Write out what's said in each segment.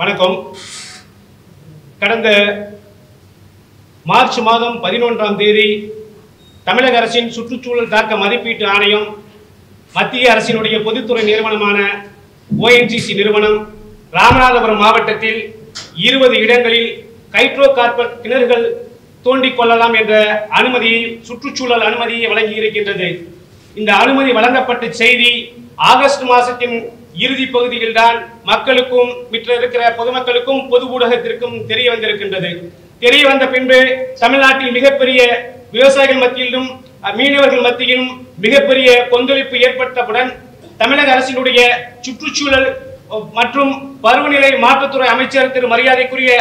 வணக்கம். கடந்த மார்ச் மாதம் 11ஆம் தேதி தமிழக அரசின் சுற்றுச்சூழல் தாக்க மதிப்பீட்டு ஆணையம் மத்திய அரசினுடைய பொதுத்துறை நிறுவனமான ONGC நிறுவனம் ராமநாதபுரம் மாவட்டத்தில் 20 இடங்களில் ஹைட்ரோ கார்பன் கிணறுகள் தோண்டிக் கொள்ளலாம் என்ற அனுமதியை சுற்றுச்சூழல் அனுமதியை வழங்கி இருக்கின்றது. இந்த அனுமதி வழங்கப்பட்ட செய்தி ஆகஸ்ட் மாதத்தின் இறுதி பகுதியில் தான் மக்களுக்கும் இருக்கிற பொதுமக்களுக்கும் பொது ஊடகத்திற்கும் தெரிய வந்திருக்கின்றது. தெரிய வந்த பின்பு தமிழ்நாட்டில் மிகப்பெரிய விவசாயிகள் மத்தியிலும் மீனவர்கள் மத்தியிலும் மிகப்பெரிய கொந்தளிப்பு ஏற்பட்டவுடன் தமிழக அரசினுடைய சுற்றுச்சூழல் மற்றும் பருவநிலை மாற்றத்துறை அமைச்சர் திரு மரியாதைக்குரிய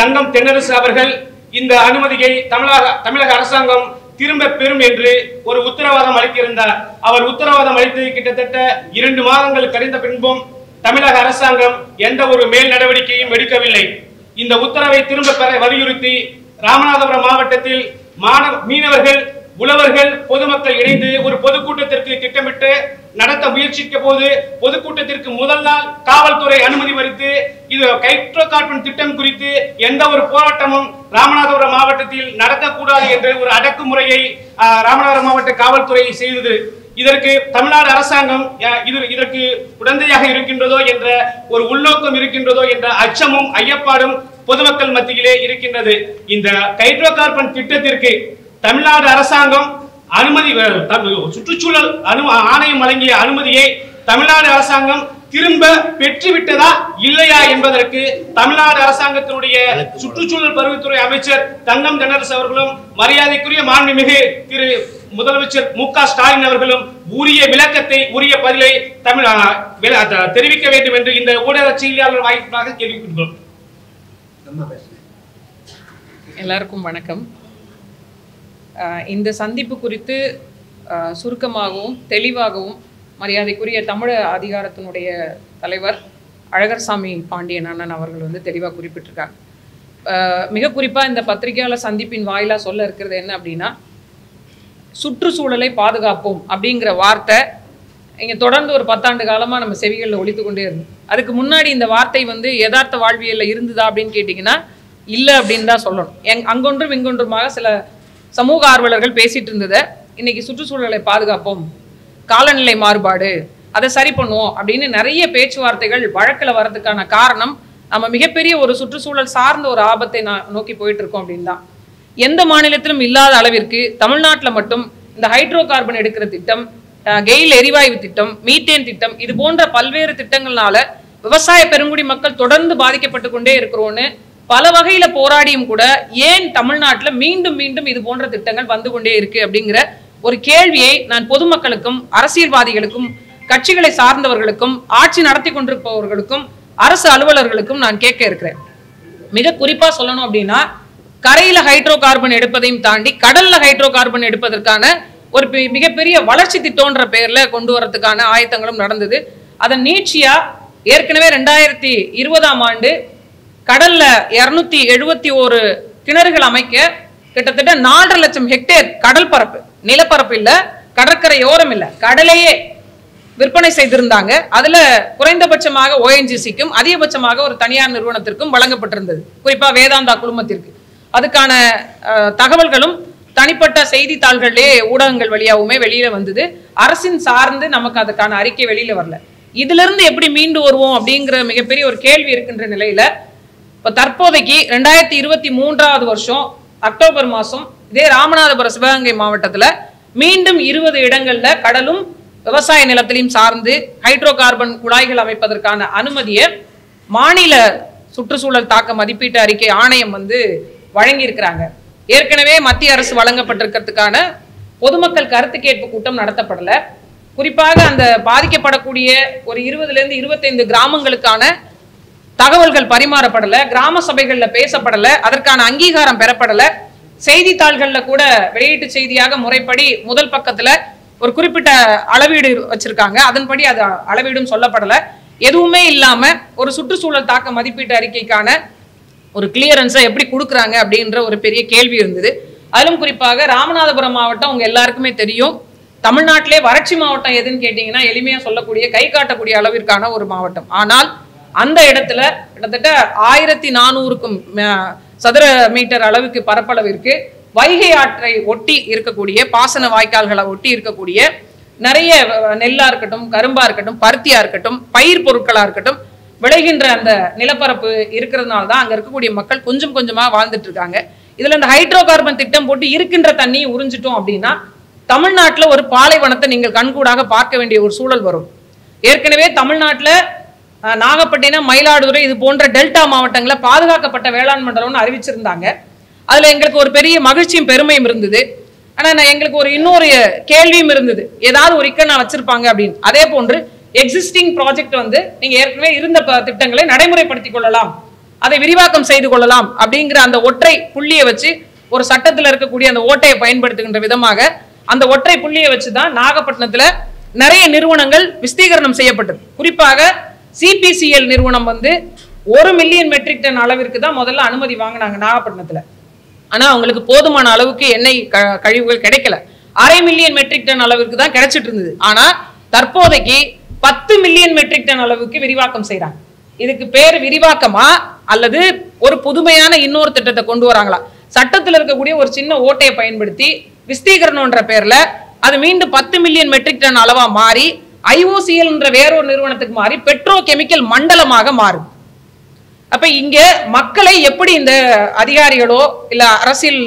தங்கம் தென்னரசு அவர்கள் இந்த அனுமதியை தமிழக அரசாங்கம் திரும்ப பெறும் என்று ஒரு உத்தரவாதம் அளித்திருந்தார். அவர் உத்தரவாதம் அளித்து கிட்டத்தட்ட 2 மாதங்கள் கழிந்த பின்பும் தமிழக அரசாங்கம் எந்த ஒரு மேல் நடவடிக்கையும் எடுக்கவில்லை. இந்த உத்தரவை திரும்ப பெற வலியுறுத்தி ராமநாதபுரம் மாவட்டத்தில் மீனவர்கள், உழவர்கள், பொதுமக்கள் இணைந்து ஒரு பொதுக்கூட்டத்திற்கு திட்டமிட்டு நடத்த முயற்சிக்க போது பொதுக்கூட்டத்திற்கு முதல் நாள் காவல்துறை அனுமதி மறுத்து இது ஹைட்ரோ கார்பன் திட்டம் குறித்து எந்த ஒரு போராட்டமும் ராமநாதபுரம் மாவட்டத்தில் நடத்தக்கூடாது என்ற ஒரு அடக்குமுறையை ராமநாதபுரம் மாவட்ட காவல்துறை செய்தது. இதற்கு தமிழ்நாடு அரசாங்கம் இதற்கு உடந்தையாக இருக்கின்றதோ என்ற ஒரு உள்நோக்கம் இருக்கின்றதோ என்ற அச்சமும் ஐயப்பாடும் பொதுமக்கள் மத்தியிலே இருக்கின்றது. இந்த ஹைட்ரோ கார்பன் திட்டத்திற்கு தமிழ்நாடு அரசாங்கம் அனுமதி சுற்றுச்சூழல் ஆணையம் வழங்கிய அனுமதியை தமிழ்நாடு அரசாங்கம் திரும்ப பெற்றுவிட்டதா இல்லையா என்பதற்கு தமிழ்நாடு அரசாங்கத்தினுடைய சுற்றுச்சூழல் பருவத்துறை அமைச்சர் தங்கம் தென்னரசு அவர்களும் மரியாதைக்குரிய மாண்புமிகு திரு முதலமைச்சர் மு.க. ஸ்டாலின் அவர்களும் உரிய விளக்கத்தை, உரிய பதிலை தெரிவிக்க வேண்டும் என்று இந்த ஊடக செய்தியாளர் வாய்ப்பாக கேள்விப்படுகிறோம். எல்லாருக்கும் வணக்கம். இந்த சந்திப்பு குறித்து சுருக்கமாகவும் தெளிவாகவும் மரியாதைக்குரிய தமிழ் அதிகாரத்தினுடைய தலைவர் அழகர்சாமி பாண்டியன் அண்ணன் அவர்கள் தெளிவாக குறிப்பிட்டிருக்காங்க. மிக குறிப்பாக இந்த பத்திரிகையாளர் சந்திப்பின் வாயிலாக சொல்ல இருக்கிறது என்ன அப்படின்னா, சுற்றுச்சூழலை பாதுகாப்போம் அப்படிங்கிற வார்த்தை இங்கே தொடர்ந்து ஒரு 10 ஆண்டு காலமாக நம்ம செவிகளில் ஒலித்து கொண்டே இருந்தோம். அதுக்கு முன்னாடி இந்த வார்த்தை யதார்த்த வாழ்வியலில் இருந்ததா அப்படின்னு கேட்டிங்கன்னா இல்லை அப்படின்னு தான் சொல்லணும். அங்கொன்றும் இங்கொன்றுமாக சில சமூக ஆர்வலர்கள் பேசிட்டு இருந்ததை இன்னைக்கு சுற்றுச்சூழலை பாதுகாப்போம், காலநிலை மாறுபாடு, அதை சரி பண்ணுவோம் அப்படின்னு நிறைய பேச்சுவார்த்தைகள் வழக்கில் வர்றதுக்கான காரணம் நம்ம மிகப்பெரிய ஒரு சுற்றுச்சூழல் சார்ந்த ஒரு ஆபத்தை நோக்கி போயிட்டு இருக்கோம் அப்படின்னு தான். எந்த மாநிலத்திலும் இல்லாத அளவிற்கு தமிழ்நாட்டில் மட்டும் இந்த ஹைட்ரோ கார்பன் எடுக்கிற திட்டம், கெயில் எரிவாயு திட்டம், மீத்தேன் திட்டம், இது போன்ற பல்வேறு திட்டங்கள்னால விவசாய பெருங்குடி மக்கள் தொடர்ந்து பாதிக்கப்பட்டு கொண்டே இருக்கிறோன்னு பல வகையில போராடியும் கூட ஏன் தமிழ்நாட்டில் மீண்டும் மீண்டும் இது போன்ற திட்டங்கள் வந்து கொண்டே இருக்கு அப்படிங்கிற ஒரு கேள்வியை நான் பொதுமக்களுக்கும் அரசியல்வாதிகளுக்கும் கட்சிகளை சார்ந்தவர்களுக்கும் ஆட்சி நடத்தி கொண்டிருப்பவர்களுக்கும் அரசு அலுவலர்களுக்கும் நான் கேட்க இருக்கிறேன். மிக குறிப்பா சொல்லணும் அப்படின்னா, கரையில ஹைட்ரோ கார்பன் எடுப்பதையும் தாண்டி கடல்ல ஹைட்ரோ கார்பன் எடுப்பதற்கான ஒரு மிகப்பெரிய வளர்ச்சி திட்டம்ன்ற பெயர்ல கொண்டு வரதுக்கான ஆயத்தங்களும் நடந்தது. அதன் நீட்சியா ஏற்கனவே 2020ஆம் ஆண்டு கடல்ல 271 கிணறுகள் அமைக்க கிட்டத்தட்ட 4.5 லட்சம் ஹெக்டேர் கடல் பரப்பு, நிலப்பரப்பு இல்ல, கடற்கரையோரம் இல்ல, கடலையே விற்பனை செய்திருந்தாங்க. அதுல குறைந்தபட்சமாக ONGCக்கும் அதிகபட்சமாக ஒரு தனியார் நிறுவனத்திற்கும் வழங்கப்பட்டிருந்தது, குறிப்பா வேதாந்தா குழுமத்திற்கு. அதுக்கான தகவல்களும் தனிப்பட்ட செய்தித்தாள்களிலே ஊடகங்கள் வழியாவுமே வெளியில வந்தது. அரசின் சார்ந்து நமக்கு அதுக்கான அறிக்கை வெளியில வரல. இதுல இருந்து எப்படி மீண்டு வருவோம் அப்படிங்கிற மிகப்பெரிய ஒரு கேள்வி இருக்கின்ற நிலையில இப்போ தற்போதைக்கு 2023ஆவது வருஷம் அக்டோபர் மாதம் இதே ராமநாதபுரம் சிவகங்கை மாவட்டத்தில் மீண்டும் 20 இடங்கள்ல கடலும் விவசாய நிலத்திலையும் சார்ந்து ஹைட்ரோ கார்பன் குழாய்கள் அமைப்பதற்கான அனுமதியை மாநில சுற்றுச்சூழல் தாக்க மதிப்பீட்டு அறிக்கை ஆணையம் வழங்கியிருக்கிறாங்க. ஏற்கனவே மத்திய அரசு வழங்கப்பட்டிருக்கிறதுக்கான பொதுமக்கள் கருத்து கேட்பு கூட்டம் நடத்தப்படலை. குறிப்பாக அந்த பாதிக்கப்படக்கூடிய ஒரு 20லேருந்து 25 கிராமங்களுக்கான தகவல்கள் பரிமாறப்படலை, கிராம சபைகளில் பேசப்படலை, அதற்கான அங்கீகாரம் பெறப்படலை. செய்தித்தாள்களில் கூட வெளியீட்டு செய்தியாக முறைப்படி முதல் பக்கத்தில் ஒரு குறிப்பிட்ட அளவீடு வச்சிருக்காங்க, அதன்படி அது அளவீடும் சொல்லப்படலை. எதுவுமே இல்லாமல் ஒரு சுற்றுச்சூழல் தாக்க மதிப்பீட்டு அறிக்கைக்கான ஒரு கிளியரன்ஸை எப்படி கொடுக்குறாங்க அப்படின்ற ஒரு பெரிய கேள்வி இருந்தது. அதிலும் குறிப்பாக ராமநாதபுரம் மாவட்டம் உங்கள் எல்லாருக்குமே தெரியும், தமிழ்நாட்டிலே வறட்சி மாவட்டம் எதுன்னு கேட்டிங்கன்னா எளிமையாக சொல்லக்கூடிய, கை காட்டக்கூடிய அளவிற்கான ஒரு மாவட்டம். ஆனால் அந்த இடத்துல கிட்டத்தட்ட 1400க்கும் சதுர மீட்டர் அளவுக்கு பரப்பளவிற்கு வைகை ஆற்றை ஒட்டி இருக்கக்கூடிய பாசன வாய்க்கால்களை ஒட்டி இருக்கக்கூடிய நிறைய நெல்லா இருக்கட்டும், கரும்பா இருக்கட்டும், பருத்தியா இருக்கட்டும், பயிர் பொருட்களா இருக்கட்டும் விளைகின்ற அந்த நிலப்பரப்பு இருக்கிறதுனால தான் அங்க இருக்கக்கூடிய மக்கள் கொஞ்சம் கொஞ்சமா வாழ்ந்துட்டு இருக்காங்க. இதுல இந்த ஹைட்ரோ கார்பன் திட்டம் போட்டு இருக்கின்ற தண்ணியை உறிஞ்சிட்டோம் அப்படின்னா தமிழ்நாட்டுல ஒரு பாலைவனத்தை நீங்கள் கண்கூடாக பார்க்க வேண்டிய ஒரு சூழல் வரும். ஏற்கனவே தமிழ்நாட்டுல நாகப்பட்டினம், மயிலாடுதுறை இது போன்ற டெல்டா மாவட்டங்களை பாதுகாக்கப்பட்ட வேளாண் மண்டலம்னு அறிவிச்சிருந்தாங்க. அதுல எங்களுக்கு ஒரு பெரிய மகிழ்ச்சியும் பெருமையும் இருந்தது. ஆனா எங்களுக்கு ஒரு இன்னொரு கேள்வியும் இருந்தது, ஏதாவது ஒரு இக்கண்ணா வச்சிருப்பாங்க அப்படின்னு. அதே போன்று எக்ஸிஸ்டிங் ப்ராஜெக்ட் வந்து நீங்க ஏற்கனவே இருந்த திட்டங்களை நடைமுறைப்படுத்திக் கொள்ளலாம், அதை விரிவாக்கம் செய்து கொள்ளலாம் அப்படிங்கிற அந்த ஒற்றை புள்ளியை வச்சு ஒரு சட்டத்தில் இருக்கக்கூடிய அந்த ஓட்டையை பயன்படுத்துகின்ற விதமாக அந்த ஒற்றை புள்ளியை வச்சுதான் நாகப்பட்டினத்துல நிறைய நிறுவனங்கள் விஸ்தீகரணம் செய்யப்பட்டது. குறிப்பாக சிபிசிஎல் நிறுவனம் வந்து 1 மில்லியன் மெட்ரிக் டன் அளவிற்கு தான் முதல்ல அனுமதி வாங்கினாங்க நாகப்பட்டினத்துல. ஆனா அவங்களுக்கு போதுமான அளவுக்கு எண்ணெய் கழிவுகள் கிடைக்கல. 1/2 மில்லியன் மெட்ரிக் டன் அளவிற்கு தான் கிடைச்சிட்டு இருந்தது. ஆனா தற்போதைக்கு 10 மில்லியன் மெட்ரிக் டன் அளவுக்கு விரிவாக்கம் செய்யறாங்க. இதுக்கு பேர் விரிவாக்கமா அல்லது ஒரு புதுமையான இன்னொரு திட்டத்தை கொண்டு வராங்களா? சட்டத்தில் இருக்கக்கூடிய ஒரு சின்ன ஓட்டையை பயன்படுத்தி விஸ்தீகரணம்ன்ற பேர்ல அது மீண்டும் 10 மில்லியன் மெட்ரிக் டன் அளவா மாறி ஐஓசிஎல் என்ற வேறொரு நிறுவனத்துக்கு மாறி பெட்ரோ கெமிக்கல் மண்டலமாக மாறும். அப்ப இங்க மக்களை எப்படி இந்த அதிகாரிகளோ இல்ல அரசியல்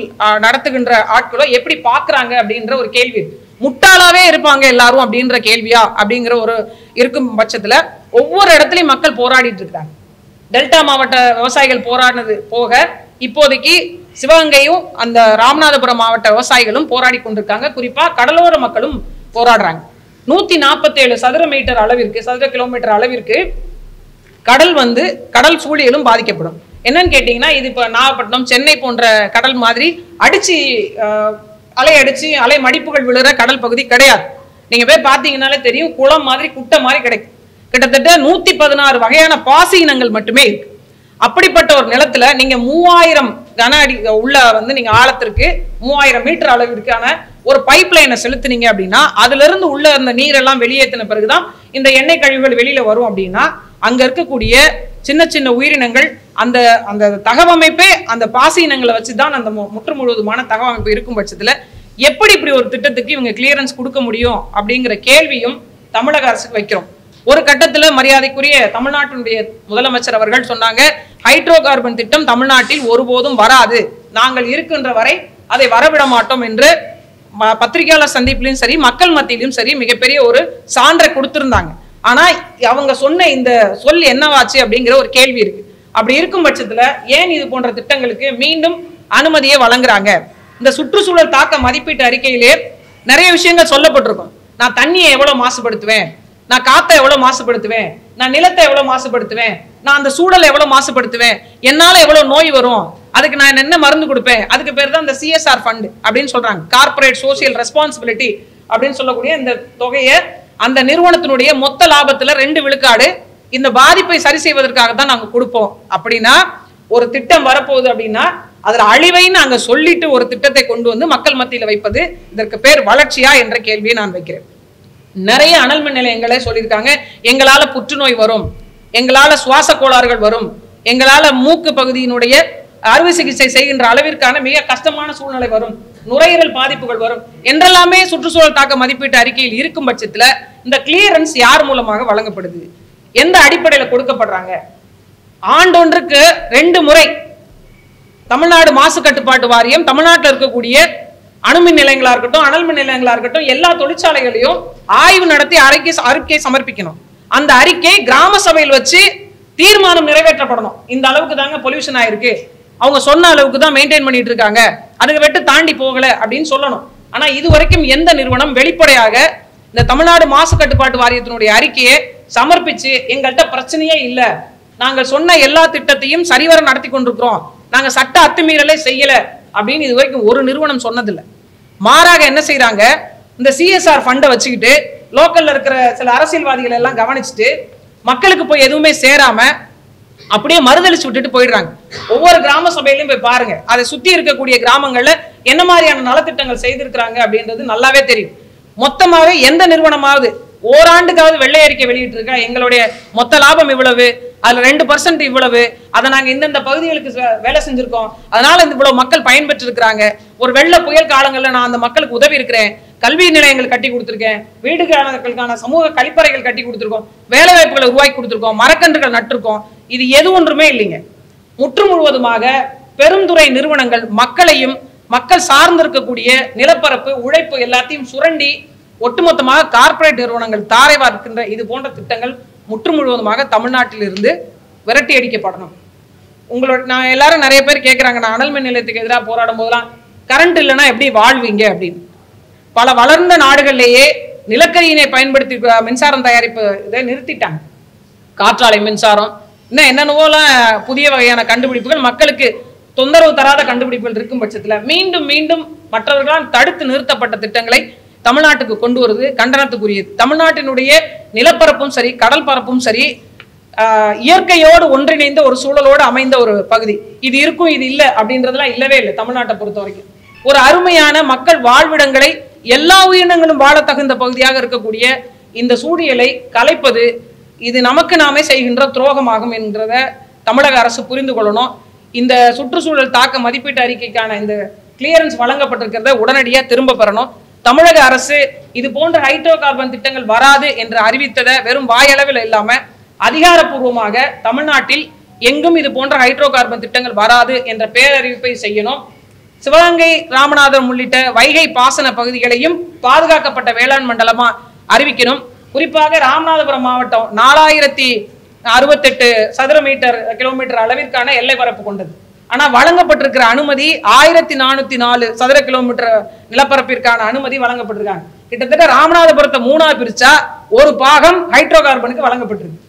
நடத்துகின்ற ஆட்களோ எப்படி பாக்குறாங்க அப்படின்ற ஒரு கேள்வி. முட்டாளாவே இருப்பாங்க எல்லாரும் அப்படின்ற கேள்வியா அப்படிங்கிற ஒரு இருக்கும் பட்சத்துல ஒவ்வொரு இடத்துலயும் மக்கள் போராடிட்டு இருக்காங்க. டெல்டா மாவட்ட விவசாயிகள் போராடினது போக இப்போதைக்கு சிவகங்கையும் அந்த ராமநாதபுரம் மாவட்ட விவசாயிகளும் போராடி கொண்டிருக்காங்க. குறிப்பா கடலோர மக்களும் போராடுறாங்க. 147 சதுர மீட்டர் அளவிற்கு, சதுர கிலோமீட்டர் அளவிற்கு கடல் சூழியலும் பாதிக்கப்படும். என்னன்னு கேட்டீங்கன்னா, இது இப்ப நாகப்பட்டினம், சென்னை போன்ற கடல் மாதிரி அலை மடிப்புகள் விழுற கடல் பகுதி கிடையாது. நீங்க போய் பாத்தீங்கன்னாலே தெரியும், குளம் மாதிரி குட்டை மாதிரி கிடைக்கும். கிட்டத்தட்ட 116 வகையான பாசி இனங்கள் மட்டுமே இருக்கு. அப்படிப்பட்ட ஒரு நிலத்துல நீங்க 3000 கன அடி உள்ள வந்து நீங்க ஆழத்திற்கு 3000 மீட்டர் அளவிற்கான ஒரு பைப் லைனை செலுத்தினீங்க அப்படின்னா அதுல இருந்து உள்ள அந்த நீரெல்லாம் வெளியேற்றின பிறகுதான் இந்த எண்ணெய் கழிவுகள் வெளியில வரும். அப்படின்னா அங்க இருக்கக்கூடிய சின்ன சின்ன உயிரினங்கள் அந்த அந்த தகவமைப்பே அந்த பாசி இனங்களை வச்சுதான் அந்த முற்று முழுவதுமான தகவமைப்பு இருக்கும் பட்சத்துல எப்படி இப்படி ஒரு திட்டத்துக்கு இவங்க கிளியரன்ஸ் கொடுக்க முடியும் அப்படிங்கிற கேள்வியும் தமிழக அரசுக்கு வைக்கிறோம். ஒரு கட்டத்துல மரியாதைக்குரிய தமிழ்நாட்டினுடைய முதலமைச்சர் அவர்கள் சொன்னாங்க, ஹைட்ரோ கார்பன் திட்டம் தமிழ்நாட்டில் ஒருபோதும் வராது, நாங்கள் இருக்கின்ற வரை அதை வரவிட மாட்டோம் என்று பத்திரிகையாளர் சந்திப்பிலும் சரி மக்கள் மத்தியிலும் சரி மிகப்பெரிய ஒரு சான்றை கொடுத்திருந்தாங்க. ஆனா அவங்க சொன்ன இந்த சொல் என்னவாச்சு அப்படிங்கிற ஒரு கேள்வி இருக்கு. அப்படி இருக்கும் பட்சத்துல ஏன் இது போன்ற திட்டங்களுக்கு மீண்டும் அனுமதியை வழங்குறாங்க? இந்த சுற்றுச்சூழல் தாக்க மதிப்பீட்டு அறிக்கையிலே நிறைய விஷயங்கள் சொல்லப்பட்டிருக்கும். நான் தண்ணியை எவ்வளவு மாசுபடுத்துவேன், நான் காத்தை எவ்வளவு மாசுபடுத்துவேன், நான் நிலத்தை எவ்வளவு மாசுபடுத்துவேன், நான் அந்த சூழலை எவ்வளவு மாசுபடுத்துவேன், என்னால எவ்வளவு நோய் வரும், அதுக்கு நான் என்ன மருந்து கொடுப்பேன், அதுக்கு பேர் தான் இந்த சிஎஸ்ஆர் ஃபண்ட் அப்படின்னு சொல்றாங்க, கார்பரேட் சோசியல் ரெஸ்பான்சிபிலிட்டி அப்படின்னு சொல்லக்கூடிய இந்த தொகையை அந்த நிறுவனத்தினுடைய மொத்த லாபத்துல 2 விழுக்காடு இந்த பாதிப்பை சரி செய்வதற்காக தான் நாங்க கொடுப்போம். அப்படின்னா ஒரு திட்டம் வரப்போகுது அப்படின்னா அதுல அழிவைன்னு அங்க சொல்லிட்டு ஒரு திட்டத்தை கொண்டு வந்து மக்கள் மத்தியில வைப்பது இதற்கு பேர் வளர்ச்சியா என்ற கேள்வியை நான் வைக்கிறேன். நிறைய அனல் மின் நிலையங்களே சொல்லியிருக்காங்க, எங்களால புற்றுநோய் வரும், எங்களால சுவாச கோளாறுகள் வரும், எங்களால மூக்கு பகுதியினுடைய அறுவை சிகிச்சை செய்கின்ற அளவிற்கான மிக கஷ்டமான சூழ்நிலை வரும், நுரையீரல் பாதிப்புகள் வரும் என்றெல்லாமே சுற்றுச்சூழல் தாக்க மதிப்பீட்டு அறிக்கையில் இருக்கும் பட்சத்துல இந்த கிளியரன்ஸ் யார் மூலமாக வழங்கப்படுது, எந்த அடிப்படையில கொடுக்கப்படுறாங்க? ஆண்டொன்றுக்கு 2 முறை தமிழ்நாடு மாசு கட்டுப்பாட்டு வாரியம் தமிழ்நாட்டில் இருக்கக்கூடிய அணுமின் நிலையங்களா இருக்கட்டும், அனல் மின் நிலையங்களா இருக்கட்டும், எல்லா தொழிற்சாலைகளையும் ஆய்வு நடத்தி அறிக்கை சமர்ப்பிக்கணும். அந்த அறிக்கை கிராம சபையில் வச்சு தீர்மானம் நிறைவேற்றப்படணும். இந்த அளவுக்கு தாங்க பொல்யூஷன் ஆயிருக்கு, அவங்க சொன்ன அளவுக்கு தான் மெயின்டைன் பண்ணிட்டு இருக்காங்க, அதுக்கு வெட்டு தாண்டி போகல அப்படின்னு சொல்லணும். ஆனா இது வரைக்கும் எந்த நிறுவனம் வெளிப்படையாக இந்த தமிழ்நாடு மாசு கட்டுப்பாட்டு வாரியத்தினுடைய அறிக்கையை சமர்ப்பிச்சு எங்கள்கிட்ட பிரச்சனையே இல்லை, நாங்கள் சொன்ன எல்லா திட்டத்தையும் சரிவர நடத்தி கொண்டிருக்கிறோம், நாங்க சட்ட அத்துமீறலே செய்யல அப்படின்னு இது வரைக்கும் ஒரு நிறுவனம் சொன்னதில்லை. மாறாக என்ன செய்யறாங்க, இந்த சிஎஸ்ஆர் ஃபண்டை வச்சுக்கிட்டு லோக்கல்ல இருக்கிற சில அரசியல்வாதிகள் எல்லாம் கவனிச்சுட்டு மக்களுக்கு போய் எதுவுமே சேராம அப்படியே மறுதளிச்சு விட்டுட்டு போயிடுறாங்க. ஒவ்வொரு கிராம சபையிலையும் போய் பாருங்க, அதை சுத்தி இருக்கக்கூடிய கிராமங்கள்ல என்ன மாதிரியான நலத்திட்டங்கள் செய்திருக்கிறாங்க அப்படின்றது நல்லாவே தெரியும். மொத்தமாவே எந்த நிறுவனமாவது ஓராண்டுக்காவது வெள்ளை அறிக்கை வெளியிட்டு இருக்கா, எங்களுடைய மொத்த லாபம் இவ்வளவு, அதுல 2% இவ்வளவு, அதை நாங்க இந்தந்த பகுதிகளுக்கு வேலை செஞ்சிருக்கோம், அதனால இவ்வளவு மக்கள் பயன்பெற்று இருக்கிறாங்க. ஒரு வெள்ள புயல் காலங்கள்ல நான் அந்த மக்களுக்கு உதவி இருக்கிறேன், கல்வி நிலையங்கள் கட்டி கொடுத்துருக்கேன், வீடுகளுக்கான சமூக கழிப்பறைகள் கட்டி கொடுத்துருக்கோம், வேலை வாய்ப்புகளை உருவாக்கி கொடுத்துருக்கோம், மரக்கன்றுகள் நட்டிருக்கோம். இது எது ஒன்றுமே இல்லைங்க. முற்று முழுவதுமாக பெருந்துறை நிறுவனங்கள் மக்களையும் மக்கள் சார்ந்திருக்கக்கூடிய நிலப்பரப்பு உழைப்பு எல்லாத்தையும் சுரண்டி ஒட்டுமொத்தமாக கார்ப்பரேட் நிறுவனங்கள் தாரை வார்க்கின்ற இது போன்ற திட்டங்கள் முற்று முழுவதுமாக தமிழ்நாட்டில் இருந்து விரட்டி அடிக்கப்படணும். உங்களோட நான் எல்லாரும் நிறைய பேர் கேட்குறாங்க, நான் அனல் மின் நிலையத்துக்கு எதிராக போராடும் போதெல்லாம் கரண்ட் இல்லைன்னா எப்படி வாழ்வீங்க அப்படின்னு. பல வளர்ந்த நாடுகளிலேயே நிலக்கரியினை பயன்படுத்தி மின்சாரம் தயாரிப்பு இதை நிறுத்திட்டாங்க. காற்றாலை மின்சாரம் இன்னும் என்னென்னவோலாம் புதிய வகையான கண்டுபிடிப்புகள் மக்களுக்கு தொந்தரவு தராத கண்டுபிடிப்புகள் இருக்கும் பட்சத்தில் மீண்டும் மீண்டும் மற்றவர்களால் தடுத்து நிறுத்தப்பட்ட திட்டங்களை தமிழ்நாட்டுக்கு கொண்டு வருவது கண்டனத்துக்குரியது. தமிழ்நாட்டினுடைய நிலப்பரப்பும் சரி கடல் பரப்பும் சரி இயற்கையோடு ஒன்றிணைந்த ஒரு சூழலோடு அமைந்த ஒரு பகுதி. இது இருக்கும் இது இல்லை அப்படின்றதுலாம் இல்லவே இல்லை. தமிழ்நாட்டை பொறுத்த வரைக்கும் ஒரு அருமையான மக்கள் வாழ்விடங்களை எல்லா உயிரினங்களும் வாழ தகுந்த பகுதியாக இருக்கக்கூடிய இந்த சூழியலை கலைப்பது இது நமக்கு நாமே செய்கின்ற துரோகமாகும் என்கிறத தமிழக அரசு புரிந்து கொள்ளணும். இந்த சுற்றுச்சூழல் தாக்க மதிப்பீட்டு அறிக்கைக்கான இந்த கிளியரன்ஸ் வழங்கப்பட்டிருக்கிறத உடனடியாக திரும்ப பெறணும். தமிழக அரசு இது போன்ற ஹைட்ரோ கார்பன் திட்டங்கள் வராது என்று அறிவித்ததை வெறும் வாயளவில் இல்லாம அதிகாரப்பூர்வமாக தமிழ்நாட்டில் எங்கும் இது போன்ற ஹைட்ரோ கார்பன் திட்டங்கள் வராது என்ற பேரறிவிப்பை செய்யணும். சிவகங்கை ராமநாதபுரம் உள்ளிட்ட வைகை பாசன பகுதிகளையும் பாதுகாக்கப்பட்ட வேளாண் மண்டலமா அறிவிக்கணும். குறிப்பாக ராமநாதபுரம் மாவட்டம் 4068 சதுர கிலோமீட்டர் அளவிற்கான எல்லை பரப்பு கொண்டது. ஆனா வழங்கப்பட்டிருக்கிற அனுமதி 1404 சதுர கிலோமீட்டர் நிலப்பரப்பிற்கான அனுமதி வழங்கப்பட்டிருக்காங்க. கிட்டத்தட்ட ராமநாதபுரத்தை 3ஆ பிரிச்சா ஒரு பாகம் ஹைட்ரோ கார்பனுக்கு வழங்கப்பட்டிருக்கு.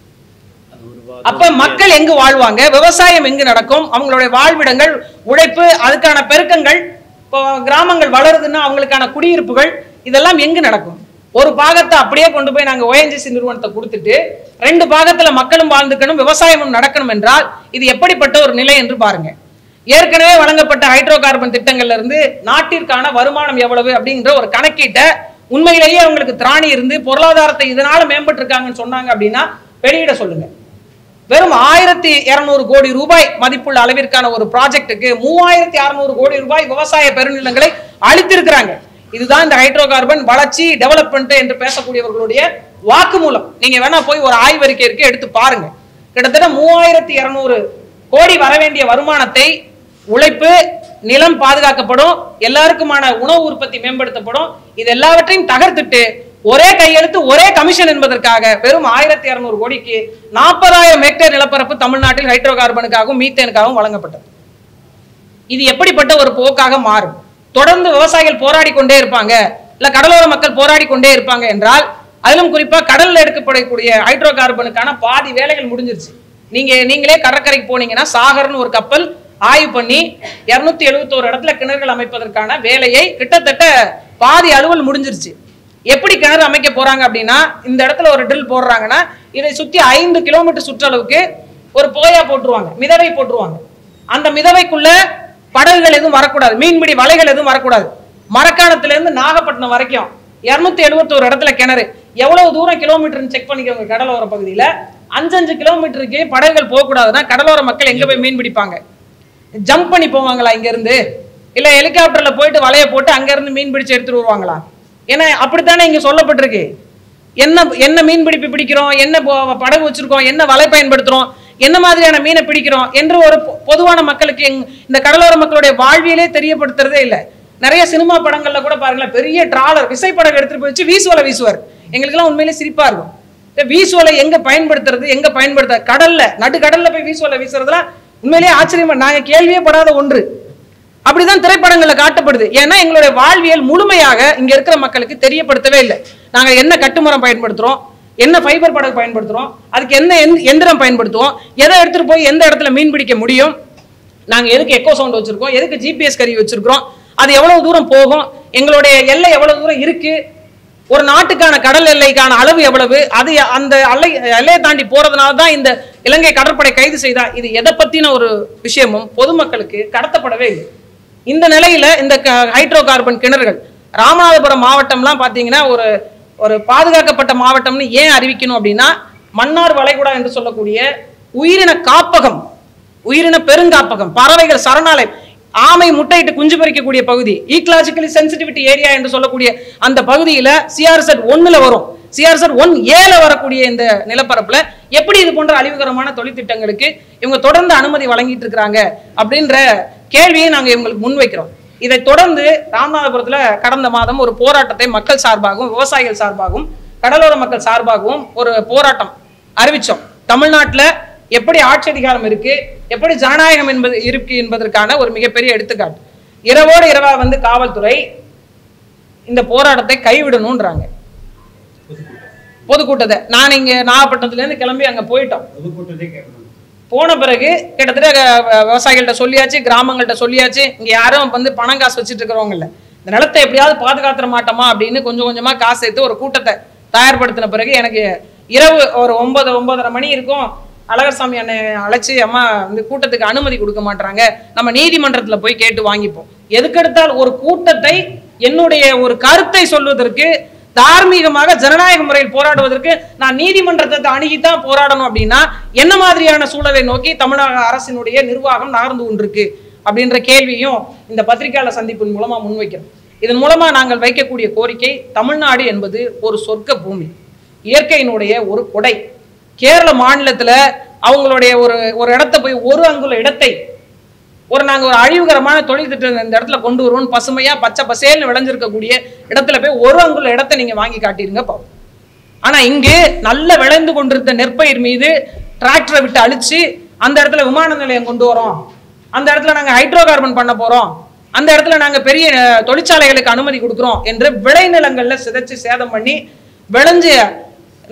அப்ப மக்கள் எங்கு வாழ்வாங்க, விவசாயம் எங்கு நடக்கும், அவங்களுடைய வாழ்விடங்கள் உழைப்பு அதுக்கான பெருக்கங்கள், இப்போ கிராமங்கள் வளருதுன்னா அவங்களுக்கான குடியிருப்புகள் இதெல்லாம் எங்கு நடக்கும்? ஒரு பாகத்தை அப்படியே கொண்டு போய் நாங்க ONGC நிறுவனத்தை கொடுத்துட்டு 2 பாகத்துல மக்களும் வாழ்ந்துக்கணும் விவசாயமும் நடக்கணும் என்றால் இது எப்படிப்பட்ட ஒரு நிலை என்று பாருங்க. ஏற்கனவே வழங்கப்பட்ட ஹைட்ரோ கார்பன் திட்டங்கள்ல இருந்து நாட்டிற்கான வருமானம் எவ்வளவு அப்படிங்கிற ஒரு கணக்கீட்டை உண்மையிலேயே அவங்களுக்கு திராணி இருந்து பொருளாதாரத்தை இதனால மேம்பட்டு இருக்காங்கன்னு சொன்னாங்க அப்படின்னா வெளியிட சொல்லுங்க. வெறும் 1200 கோடி ரூபாய் மதிப்புள்ள அளவிற்கான ஒரு ப்ராஜெக்டுக்கு 3600 கோடி ரூபாய் விவசாய பெருநிலங்களை அளித்திருக்கிறாங்க. இதுதான் இந்த ஹைட்ரோ கார்பன் வளர்ச்சி டெவலப்மெண்ட் என்று பேசக்கூடியவர்களுடைய வாக்குமூலம். நீங்க வேணா போய் ஒரு ஆய்வறிக்கை இருக்கு எடுத்து பாருங்க. கிட்டத்தட்ட 3200 கோடி வர வேண்டிய வருமானத்தை உழைப்பு நிலம் பாதுகாக்கப்படும், எல்லாருக்குமான உணவு உற்பத்தி மேம்படுத்தப்படும், இது எல்லாவற்றையும் தகர்த்துட்டு ஒரே கையெழுத்து ஒரே கமிஷன் என்பதற்காக வெறும் 1200 கோடிக்கு 40,000 ஹெக்டேர் நிலப்பரப்பு தமிழ்நாட்டில் ஹைட்ரோ கார்பனுக்காகவும் மீத்தேனுக்காகவும் வழங்கப்பட்டது. இது எப்படிப்பட்ட ஒரு போக்காக மாறும்? தொடர்ந்து விவசாயிகள் போராடி கொண்டே இருப்பாங்க, இல்ல கடலோர மக்கள் போராடி கொண்டே இருப்பாங்க என்றால், அதிலும் குறிப்பா கடல்ல எடுக்கப்படக்கூடிய ஹைட்ரோ கார்பனுக்கான பாதி வேலைகள் முடிஞ்சிருச்சு. நீங்களே கடற்கரைக்கு போனீங்கன்னா சாகர்னு ஒரு கப்பல் ஆய்வு பண்ணி 271 இடத்துல கிணறுகள் அமைப்பதற்கான வேலையை கிட்டத்தட்ட பாதி அலுவல் முடிஞ்சிருச்சு. எப்படி கிணறு அமைக்க போறாங்க அப்படின்னா, இந்த இடத்துல ஒரு ட்ரில் போடுறாங்கன்னா இதை சுற்றி 5 கிலோமீட்டர் சுற்றளவுக்கு ஒரு போயா போட்டுருவாங்க, மிதவை போட்டுருவாங்க. அந்த மிதவைக்குள்ள படகுகள் எதுவும் வரக்கூடாது, மீன்பிடி வலைகள் எதுவும் வரக்கூடாது. மரக்காணத்துல இருந்து நாகப்பட்டினம் வரைக்கும் 271 இடத்துல கிணறு. எவ்வளவு தூரம் கிலோமீட்டர் செக் பண்ணிக்கோங்க. கடலோர பகுதியில 5 கிலோமீட்டருக்கு படகுகள் போகக்கூடாதுன்னா கடலோர மக்கள் எங்க போய் மீன் பிடிப்பாங்க? ஜம்ப் பண்ணி போவாங்களா இங்க இருந்து? இல்ல ஹெலிகாப்டர்ல போயிட்டு வலைய போட்டு அங்க இருந்து மீன் பிடிச்சு எடுத்துட்டு வருவாங்களா? ஏன்னா அப்படித்தானே இங்க சொல்லப்பட்டிருக்கு. என்ன மீன் பிடிப்பு பிடிக்கிறோம், என்ன படகு வச்சிருக்கோம், என்ன வலை பயன்படுத்துறோம், என்ன மாதிரியான மீனை பிடிக்கிறோம் என்று ஒரு பொதுவான மக்களுக்கு இந்த கடலோர மக்களுடைய வாழ்வியலே தெரியப்படுத்துறதே இல்லை. நிறைய சினிமா படங்கள்ல கூட பாருங்களேன், பெரிய டிராலர் விசைப்படகு எடுத்துட்டு போய் வச்சு வீசுவலை வீசுவார். எங்களுக்கெல்லாம் உண்மையிலே சிரிப்பா இருக்கும். வீசுவலை எங்க பயன்படுத்துறது, எங்க பயன்படுத்த கடல்ல நடுக்கடல்ல போய் வீசுவலை வீசுறதுலாம் உண்மையிலேயே ஆச்சரியமா நாங்க கேள்வியே படாத ஒன்று. அப்படிதான் திரைப்படங்கள்ல காட்டப்படுது. ஏன்னா எங்களுடைய வாழ்வியல் முழுமையாக இங்க இருக்கிற மக்களுக்கு தெரியப்படுத்தவே இல்லை. நாங்க என்ன கட்டுமரம் பயன்படுத்துறோம், என்ன ஃபைபர் படகு பயன்படுத்துறோம், அதுக்கு என்ன எந்திரம் பயன்படுத்துவோம், எதை எடுத்துட்டு போய் எந்த இடத்துல மீன் பிடிக்க முடியும், நாங்க எதுக்கு எக்கோ சவுண்ட் வச்சிருக்கோம், எதுக்கு GPS கருவி வச்சிருக்கிறோம், அது எவ்வளவு தூரம் போகும், எங்களுடைய எல்லை எவ்வளவு தூரம் இருக்கு, ஒரு நாட்டுக்கான கடல் எல்லைக்கான அளவு எவ்வளவு, அது அந்த எல்லையை தாண்டி போறதுனால தான் இந்த இலங்கை கடற்படை கைது செய்தா, இது எதை பத்தின ஒரு விஷயமும் பொதுமக்களுக்கு கடத்தப்படவே இல்லை. இந்த நிலையில இந்த ஹைட்ரோ கார்பன் கிணறுகள் ராமநாதபுரம் மாவட்டம்லாம் பாத்தீங்கன்னா ஒரு பாதுகாக்கப்பட்ட மாவட்டம்னு ஏன் அறிவிக்கணும் அப்படின்னா, மன்னார் வளைகுடா என்று சொல்லக்கூடிய உயிரின காப்பகம், உயிரின பெருங்காப்பகம், பறவைகள் சரணாலயம், ஆமை முட்டையிட்டு குஞ்சு பறிக்கக்கூடிய பகுதி, ஈக்கலாஜிக்கலி சென்சிட்டிவிட்டி ஏரியா என்று சொல்லக்கூடிய அந்த பகுதியில CRZ 1ல வரும், CRZ 1A வரக்கூடிய இந்த நிலப்பரப்புல எப்படி இது போன்ற அழிவுகரமான தொழிற்திட்டங்களுக்கு இவங்க தொடர்ந்து அனுமதி வழங்கிட்டு இருக்கிறாங்க அப்படின்ற கேள்வியை நாங்க இவங்களுக்கு முன்வைக்கிறோம். இதை தொடர்ந்து ராமநாதபுரத்துல கடந்த மாதம் ஒரு போராட்டத்தை மக்கள் சார்பாகவும் விவசாயிகள் சார்பாகவும் கடலோர மக்கள் சார்பாகவும் ஒரு போராட்டம் அறிவிச்சோம். தமிழ்நாட்டில் எப்படி ஆட்சி அதிகாரம் இருக்கு, எப்படி ஜனநாயகம் இருக்கு என்பதற்கான ஒரு மிகப்பெரிய எடுத்துக்காட்டு. இரவோடு இரவா வந்து காவல்துறை இந்த போராட்டத்தை கைவிடணும்ன்றாங்க. பொதுக்கூட்டத்தை நான் இங்க நாகப்பட்டினத்துல இருந்து கிளம்பி அங்க போயிட்டோம். போன பிறகு கிட்டத்தட்ட விவசாயிகள்கிட்ட சொல்லியாச்சு, கிராமங்கள்ட்ட சொல்லியாச்சு. இங்க யாரும் வந்து பணம் காசு வச்சுட்டு இருக்கிறவங்க இல்லை, இந்த நிலத்தை எப்படியாவது பாதுகாத்துற மாட்டோமா அப்படின்னு கொஞ்சம் கொஞ்சமா காசு சேர்த்து ஒரு கூட்டத்தை தயார்படுத்தின பிறகு எனக்கு இரவு ஒரு 9-9:30 மணி இருக்கும். அழகர்சாமி அண்ணனை அழைச்சி, அம்மா இந்த கூட்டத்துக்கு அனுமதி கொடுக்க மாட்டாங்க, நம்ம நீதிமன்றத்துல போய் கேட்டு வாங்கிப்போம். எதுக்கெடுத்தால் ஒரு கூட்டத்தை என்னுடைய ஒரு கருத்தை சொல்வதற்கு, தார்மீகமாக ஜனநாயக முறையில் போராடுவதற்கு நான் நீதிமன்றத்தை அணுகித்தான் போராடணும் அப்படின்னா என்ன மாதிரியான சூழலை நோக்கி தமிழக அரசினுடைய நிர்வாகம் நகர்ந்து கொண்டிருக்கு அப்படின்ற கேள்வியும் இந்த பத்திரிகையாளர் சந்திப்பின் மூலமா முன்வைக்கிறோம். இதன் மூலமா நாங்கள் வைக்கக்கூடிய கோரிக்கை, தமிழ்நாடு என்பது ஒரு சொர்க்க பூமி, இயற்கையினுடைய ஒரு கொடை. கேரள மாநிலத்துல அவங்களுடைய ஒரு இடத்த போய் ஒரு அங்குல இடத்தை நாங்க ஒரு அழிவுகரமான தொழில் திட்டம் இந்த இடத்துல கொண்டு வருவோம், பசுமையா பச்சை பசேல்னு விளைஞ்சிருக்கக்கூடிய இடத்துல போய் ஒரு அங்குல இடத்தை நீங்க வாங்கி காட்டிருங்க பாப்போம். ஆனா இங்கு நல்ல விளைந்து கொண்டிருந்த நெற்பயிர் மீது டிராக்டரை விட்டு அழிச்சு அந்த இடத்துல விமான நிலையம் கொண்டு வரோம், அந்த இடத்துல நாங்க ஹைட்ரோ கார்பன் பண்ண போறோம், அந்த இடத்துல நாங்க பெரிய தொழிற்சாலைகளுக்கு அனுமதி கொடுக்கிறோம் என்று விளைநிலங்கள்ல சிதைச்சு சேதம் பண்ணி விளைஞ்சு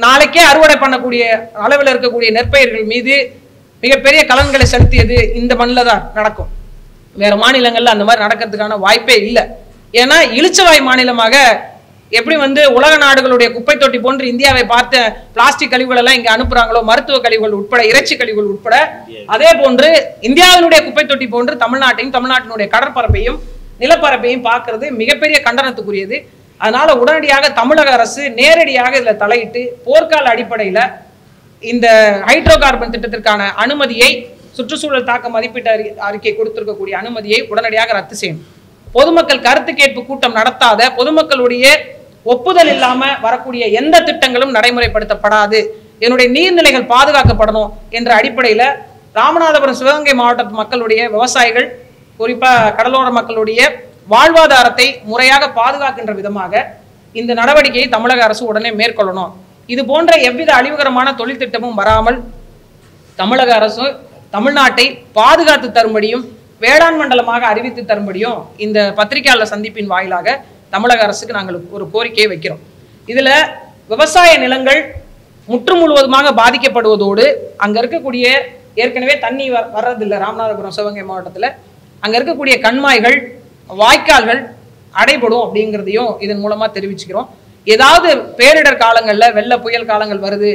நாளைக்கே அறுவடை பண்ணக்கூடிய அளவில் இருக்கக்கூடிய நெற்பயிர்கள் மீது மிகப்பெரிய கலன்களை செலுத்தியது இந்த மண்ணில் தான் நடக்கும். வேற மாநிலங்கள்ல அந்த மாதிரி நடக்கிறதுக்கான வாய்ப்பே இல்லை. ஏன்னா இளிச்சவாய் மாநிலமாக எப்படி வந்து உலக நாடுகளுடைய குப்பை தொட்டி போன்று இந்தியாவை பார்த்த பிளாஸ்டிக் கழிவுகள் எல்லாம் இங்க அனுப்புறாங்களோ, மருத்துவ கழிவுகள் உட்பட, இறைச்சி கழிவுகள் உட்பட, அதே போன்று இந்தியாவினுடைய குப்பை தொட்டி போன்று தமிழ்நாட்டையும் தமிழ்நாட்டினுடைய கடற்பரப்பையும் நிலப்பரப்பையும் பார்க்கறது மிகப்பெரிய கண்டனத்துக்குரியது. அதனால உடனடியாக தமிழக அரசு நேரடியாக இதுல தலையிட்டு போர்க்கால அடிப்படையில இந்த ஹைட்ரோ கார்பன் திட்டத்திற்கான அனுமதியை, சுற்றுச்சூழல் தாக்க மதிப்பீட்டு அறிக்கை கொடுத்திருக்கக்கூடிய அனுமதியை உடனடியாக ரத்து செய்யணும். பொதுமக்கள் கருத்து கேட்பு கூட்டம் நடத்தாத, பொதுமக்களுடைய ஒப்புதல் இல்லாம வரக்கூடிய எந்த திட்டங்களும் நடைமுறைப்படுத்தப்படாது, என்னுடைய நீர்நிலைகள் பாதுகாக்கப்படணும் என்ற அடிப்படையில ராமநாதபுரம் சிவகங்கை மாவட்ட மக்களுடைய விவசாயிகள், குறிப்பா கடலோர மக்களுடைய வாழ்வாதாரத்தை முறையாக பாதுகாக்கின்ற விதமாக இந்த நடவடிக்கையை தமிழக அரசு உடனே மேற்கொள்ளணும். இது போன்ற எவ்வித அழிவுகரமான தொழில் திட்டமும் வராமல் தமிழக அரசு தமிழ்நாட்டை பாதுகாத்து தரும்படியும் வேளாண் மண்டலமாக அறிவித்து தரும்படியும் இந்த பத்திரிகையாளர் சந்திப்பின் வாயிலாக தமிழக அரசுக்கு நாங்கள் ஒரு கோரிக்கையை வைக்கிறோம். இதுல விவசாய நிலங்கள் முற்று முழுவதுமாக பாதிக்கப்படுவதோடு அங்க இருக்கக்கூடிய ஏற்கனவே தண்ணி வர்றதில்லை ராமநாதபுரம் சிவகங்கை மாவட்டத்துல, அங்க இருக்கக்கூடிய கண்மாய்கள் வாய்க்கால்கள் அடைபடும் அப்படிங்கிறதையும் இதன் மூலமா தெரிவிச்சுக்கிறோம். ஏதாவது பேரிடர் காலங்கள்ல வெள்ள புயல் காலங்கள் வருது,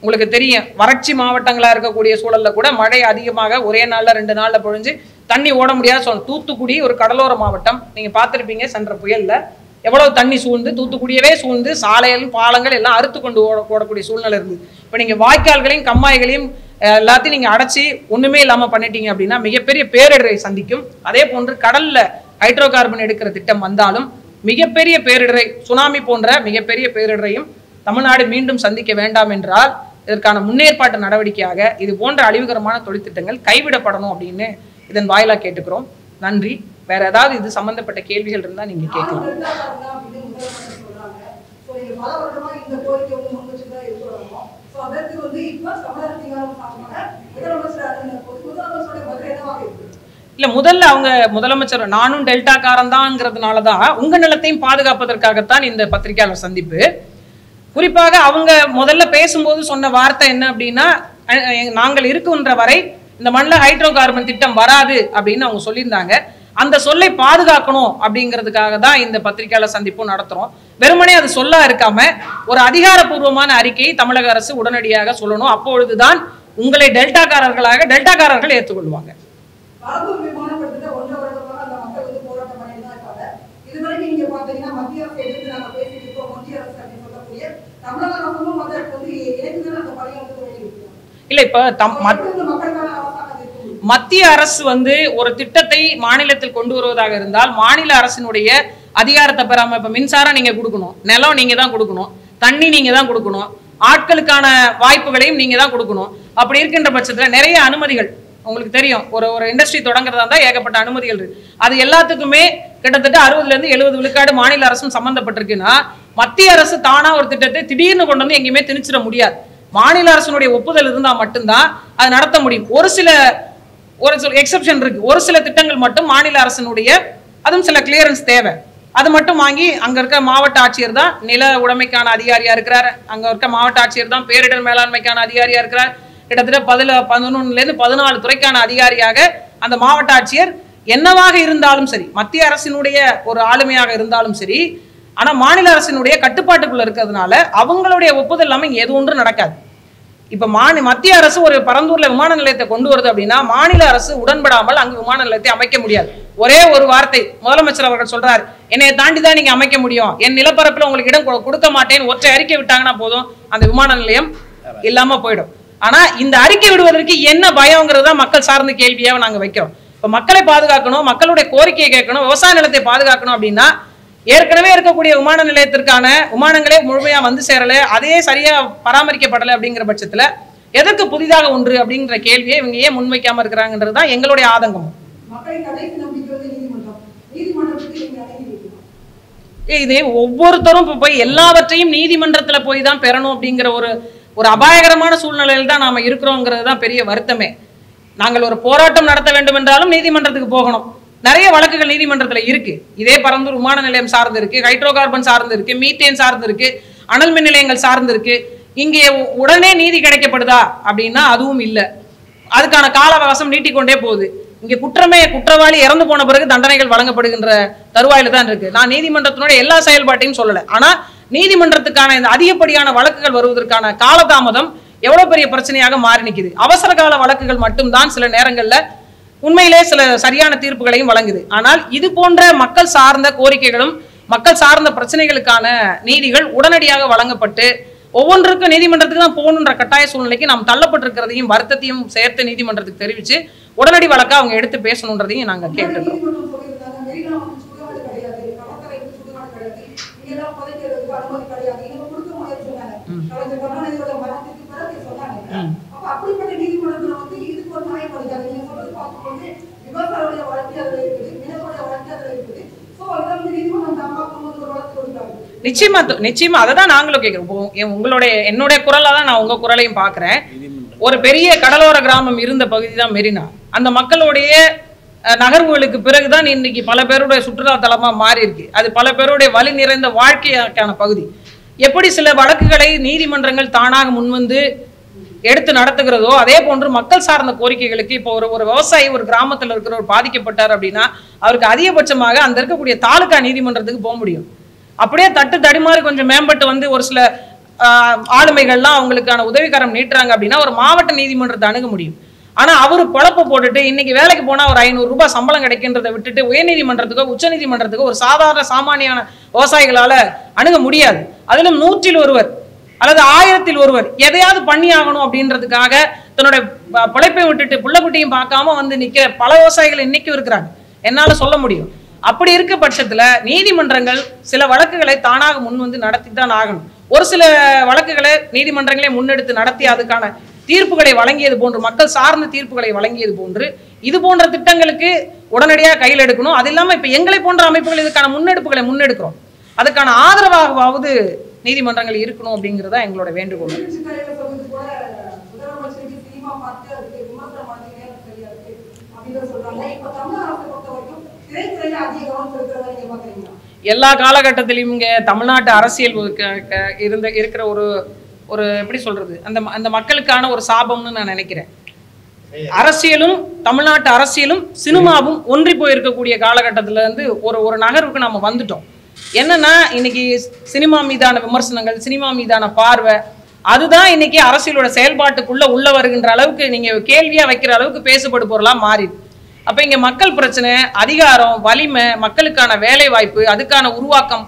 உங்களுக்கு தெரியும் வறட்சி மாவட்டங்களா இருக்கக்கூடிய சூழல்ல கூட மழை அதிகமாக ஒரே நாள்ல 2 நாள்ல பொழிஞ்சு தண்ணி ஓட முடியாத தூத்துக்குடி ஒரு கடலோர மாவட்டம், நீங்க பார்த்திருப்பீங்க சென்ற புயல்ல எவ்வளவு தண்ணி சூழ்ந்து தூத்துக்குடியவே சூழ்ந்து சாலைகள் பாலங்கள் எல்லாம் அறுத்து கொண்டு ஓடக்கூடிய சூழ்நிலை இருந்து, இப்ப நீங்க வாய்க்கால்களையும் கம்மாய்களையும் எல்லாத்தையும் நீங்க அடைச்சி ஒண்ணுமே இல்லாம பண்ணிட்டீங்க அப்படின்னா மிகப்பெரிய பேரிடரை சந்திக்கும். அதே போன்று கடல்ல ஹைட்ரோ கார்பன் எடுக்கிற திட்டம் வந்தாலும் மிகப்பெரிய பேரிடரை, சுனாமி போன்ற மிகப்பெரிய பேரிடரையும் தமிழ்நாடு மீண்டும் சந்திக்க வேண்டாம் என்றால் இதற்கான முன்னேற்பாட்டு நடவடிக்கையாக இது போன்ற அழிவுகரமான தொழிற்திட்டங்கள் கைவிடப்படணும் அப்படின்னு இதன் வாயிலா கேட்டுக்கிறோம். நன்றி. வேற ஏதாவது இது சம்பந்தப்பட்ட கேள்விகள் இருந்தா நீங்க கேட்கலாம். இல்ல முதல்ல அவங்க முதலமைச்சர் நானும் டெல்டா காரன் தான்ங்கிறதுனாலதான் உங்க நிலத்தையும் பாதுகாப்பதற்காகத்தான் இந்த பத்திரிகையாளர் சந்திப்பு. குறிப்பாக அவங்க முதல்ல பேசும்போது சொன்ன வார்த்தை என்ன அப்படின்னா, நாங்கள் இருக்கின்ற வரை இந்த மண்ணில் ஹைட்ரோ கார்பன் திட்டம் வராது அப்படின்னு அவங்க சொல்லியிருந்தாங்க. அந்த சொல்லை பாதுகாக்கணும் அப்படிங்கிறதுக்காக தான் இந்த பத்திரிகையாளர் சந்திப்பும் நடத்துறோம். வெறுமனே அது சொல்ல இருக்காம ஒரு அதிகாரப்பூர்வமான அறிக்கையை தமிழக அரசு உடனடியாக சொல்லணும். அப்பொழுதுதான் உங்களை டெல்டாக்காரர்கள் ஏற்றுக்கொள்வாங்க. இல்லை, இப்போ மத்திய அரசு வந்து ஒரு திட்டத்தை மாநிலத்தில் கொண்டு வருவதாக இருந்தால் மாநில அரசினுடைய அதிகாரத்தை பெறாம, இப்ப மின்சாரம் நீங்க கொடுக்கணும், நிலம் நீங்க தான் கொடுக்கணும், தண்ணி நீங்க தான் கொடுக்கணும், ஆட்களுக்கான வாய்ப்புகளையும் நீங்க தான் கொடுக்கணும். அப்படி இருக்கின்ற பட்சத்தில் நிறைய அனுமதிகள் உங்களுக்கு தெரியும். ஒரு இண்டஸ்ட்ரி தொடங்குறதா இருந்தால் ஏகப்பட்ட அனுமதிகள் இருக்கு. அது எல்லாத்துக்குமே கிட்டத்தட்ட 60% 70% மாநில அரசும் சம்பந்தப்பட்டிருக்குன்னா மத்திய அரசு தானா ஒரு திட்டத்தை திடீர்னு கொண்டு வந்து எங்கேயுமே திணிச்சிட முடியாது. மாநில அரசினுடைய ஒப்புதல் இருந்தால் மட்டும்தான் அது நடத்த முடியும். ஒரு சில எக்ஸப்ஷன் இருக்கு. ஒரு சில திட்டங்கள் மட்டும் மாநில அரசினுடைய அதுவும் சில கிளியரன்ஸ் தேவை. அது மட்டும் வாங்கி அங்க இருக்க மாவட்ட ஆட்சியர் தான் நில உடைமைக்கான அதிகாரியா இருக்கிறார். அங்க இருக்க மாவட்ட ஆட்சியர் தான் பேரிடர் மேலாண்மைக்கான அதிகாரியா இருக்கிறார். கிட்டத்தட்ட 11 14 துறைக்கான அதிகாரியாக அந்த மாவட்ட ஆட்சியர் என்னவாக இருந்தாலும் சரி, மத்திய அரசினுடைய ஒரு ஆளுமையாக இருந்தாலும் சரி, ஆனா மாநில அரசினுடைய கட்டுப்பாட்டுக்குள்ள இருக்கிறதுனால அவங்களுடைய ஒப்புதல் இல்லாம இங்க எது ஒன்றும் நடக்காது. இப்ப மத்திய அரசு ஒரு பரந்தூர்ல விமான நிலையத்தை கொண்டு வருது அப்படின்னா மாநில அரசு உடன்படாமல் அங்கு விமான நிலையத்தை அமைக்க முடியாது. ஒரே ஒரு வார்த்தை முதலமைச்சர் அவர்கள் சொல்றாரு, என்னைய தாண்டி தான் நீங்க அமைக்க முடியும், என் நிலப்பரப்புல உங்களுக்கு இடம் கொடுக்க மாட்டேன்னு ஒற்றை அறிக்கை விட்டாங்கன்னா போதும், அந்த விமான நிலையம் இல்லாம போயிடும். ஆனா இந்த அறிக்கை விடுவதற்கு என்ன பயம்ங்கிறத மக்கள் சார்ந்த கேள்வியா நாங்க வைக்கிறோம். இப்ப மக்களை பாதுகாக்கணும், மக்களுடைய கோரிக்கையை கேட்கணும், விவசாய நிலத்தை பாதுகாக்கணும் அப்படின்னா ஏற்கனவே இருக்கக்கூடிய விமான நிலையத்திற்கான விமானங்களே முழுமையா வந்து சேரல, அதே சரியா பராமரிக்கப்படலை அப்படிங்கிற பட்சத்துல எதற்கு புதிதாக ஒன்று அப்படிங்கிற கேள்வியை இவங்க ஏன் முன்வைக்காம இருக்கிறாங்கன்றதுதான் எங்களுடைய ஆதங்கம். இதே ஒவ்வொருத்தரும் போய் எல்லாவற்றையும் நீதிமன்றத்துல போய் தான் பெறணும் அப்படிங்கிற ஒரு அபாயகரமான சூழ்நிலையில் தான் நாம இருக்கிறோங்கிறது தான் பெரிய வருத்தமே. நாங்கள் ஒரு போராட்டம் நடத்த வேண்டும் என்றாலும் நீதிமன்றத்துக்கு போகணும். நிறைய வழக்குகள் நீதிமன்றத்தில் இருக்கு. இதே பரந்தூர் விமான நிலையம் சார்ந்து இருக்கு, ஹைட்ரோ கார்பன் சார்ந்து இருக்கு, மீத்தேன் சார்ந்து இருக்கு, அனல் மின் நிலையங்கள் சார்ந்து இருக்கு. இங்கே உடனே நீதி கிடைக்கப்படுதா அப்படின்னா அதுவும் இல்லை. அதுக்கான கால அவகாசம் நீட்டிக்கொண்டே போகுது. இங்க குற்றவாளி இறந்து போன பிறகு தண்டனைகள் வழங்கப்படுகின்ற தருவாயில தான் இருக்கு. நான் நீதிமன்றத்தினுடைய எல்லா செயல்பாட்டையும் சொல்லலை. ஆனா நீதிமன்றத்துக்கான இந்த அதிகப்படியான வழக்குகள் வருவதற்கான காலதாமதம் எவ்வளவு பெரிய பிரச்சனையாக மாறி நிற்குது. அவசர கால வழக்குகள் மட்டும்தான் சில நேரங்கள்ல உண்மையிலே சில சரியான தீர்ப்புகளையும் வழங்குது. ஆனால் இது போன்ற மக்கள் சார்ந்த கோரிக்கைகளும் மக்கள் சார்ந்த பிரச்சனைகளுக்கான நீதிகள் உடனடியாக வழங்கப்பட்டு ஒவ்வொன்றுக்கும் நீதிமன்றத்துக்கு தான் போகணுன்ற கட்டாய சூழ்நிலைக்கு நாம் தள்ளப்பட்டிருக்கிறதையும் வருத்தத்தையும் சேர்த்து நீதிமன்றத்துக்கு தெரிவித்து உடனடி வழக்கா அவங்க எடுத்து பேசணுன்றதையும் நாங்க கேட்டுக்கிறோம். நிச்சயமா அதை தான் நாங்களும் கேட்கிறோம். என்னுடைய குரலா தான் நான் உங்க குரலையும் பாக்குறேன். ஒரு பெரிய கடலோர கிராமம் இருந்த பகுதி தான் மெரினா. அந்த மக்களுடைய நகர்வுகளுக்கு பிறகுதான் இன்னைக்கு பல பேருடைய சுற்றுலா தலமா மாறி இருக்கு. அது பல பேருடைய வலி நிறைந்த வாழ்க்கைக்கான பகுதி. எப்படி சில வழக்குகளை நீதிமன்றங்கள் தானாக முன்வந்து எடுத்து நடத்துகிறதோ அதே போன்று மக்கள் சார்ந்த கோரிக்கைகளுக்கு இப்போ ஒரு விவசாயி ஒரு கிராமத்தில் இருக்கிறவர் பாதிக்கப்பட்டார் அப்படின்னா அவருக்கு அதிகபட்சமாக அந்த இருக்கக்கூடிய தாலுகா நீதிமன்றத்துக்கு போக முடியும். அப்படியே தடுமாறி கொஞ்சம் மேம்பட்டு வந்து ஒரு சில ஆளுமைகள்லாம் அவங்களுக்கான உதவிகரம் நீட்டுறாங்க அப்படின்னா ஒரு மாவட்ட நீதிமன்றத்தை அணுக முடியும். ஆனா அவரு குழப்ப போட்டுட்டு இன்னைக்கு வேலைக்கு போனா ஒரு 500 ரூபாய் சம்பளம் கிடைக்கின்றதை விட்டுட்டு உயர்நீதிமன்றத்துக்கோ உச்ச நீதிமன்றத்துக்கோ ஒரு சாதாரண சாமானியான விவசாயிகளால அணுக முடியாது. அதிலும் 100ல் ஒருவர் அல்லது 1000ல் ஒருவர் எதையாவது பண்ணி ஆகணும் அப்படின்றதுக்காக தன்னுடைய பிழைப்பை விட்டுட்டு புள்ளக்குட்டியும் பார்க்காம வந்து நிக்கிற பல விவசாயிகள் இன்னைக்கும் இருக்கிறாங்க, என்னால சொல்ல முடியும். அப்படி இருக்க பட்சத்துல நீதிமன்றங்கள் சில வழக்குகளை தானாக முன் வந்து நடத்தித்தான் ஆகணும். ஒரு சில வழக்குகளை நீதிமன்றங்களே முன்னெடுத்து நடத்தி அதுக்கான தீர்ப்புகளை வழங்கியது போன்று மக்கள் சார்ந்த தீர்ப்புகளை வழங்கியது போன்று இது போன்ற திட்டங்களுக்கு உடனடியாக கையில் எடுக்கணும். அது இல்லாம இப்ப எங்களை போன்ற அமைப்புகள் இதுக்கான முன்னெடுப்புகளை முன்னெடுக்கிறோம். அதுக்கான ஆதரவாகவாவது நீதிமன்றங்கள் இருக்கணும் அப்படிங்கிறதா எங்களோட வேண்டுகோள். எல்லா காலகட்டத்திலும் இங்க தமிழ்நாட்டு அரசியல் இருக்கிற ஒரு எப்படி சொல்றது அந்த மக்களுக்கான ஒரு சாபம்னு நான் நினைக்கிறேன். அரசியலும் தமிழ்நாட்டு அரசியலும் சினிமாவும் ஒன்றி போயிருக்கக்கூடிய காலகட்டத்துல இருந்து ஒரு நகர்வுக்கு நம்ம வந்துட்டோம். என்னன்னா இன்னைக்கு சினிமா மீதான விமர்சனங்கள், சினிமா மீதான பார்வை, அதுதான் இன்னைக்கு அரசியலோட செயல்பாட்டுக்குள்ள உள்ள வருகின்ற அளவுக்கு நீங்க கேள்வியா வைக்கிற அளவுக்கு பேசுபடு பொருளா மாறிடு. அப்ப இங்க மக்கள் பிரச்சனை, அதிகாரம், வலிமை, மக்களுக்கான வேலை வாய்ப்பு, அதுக்கான உருவாக்கம்,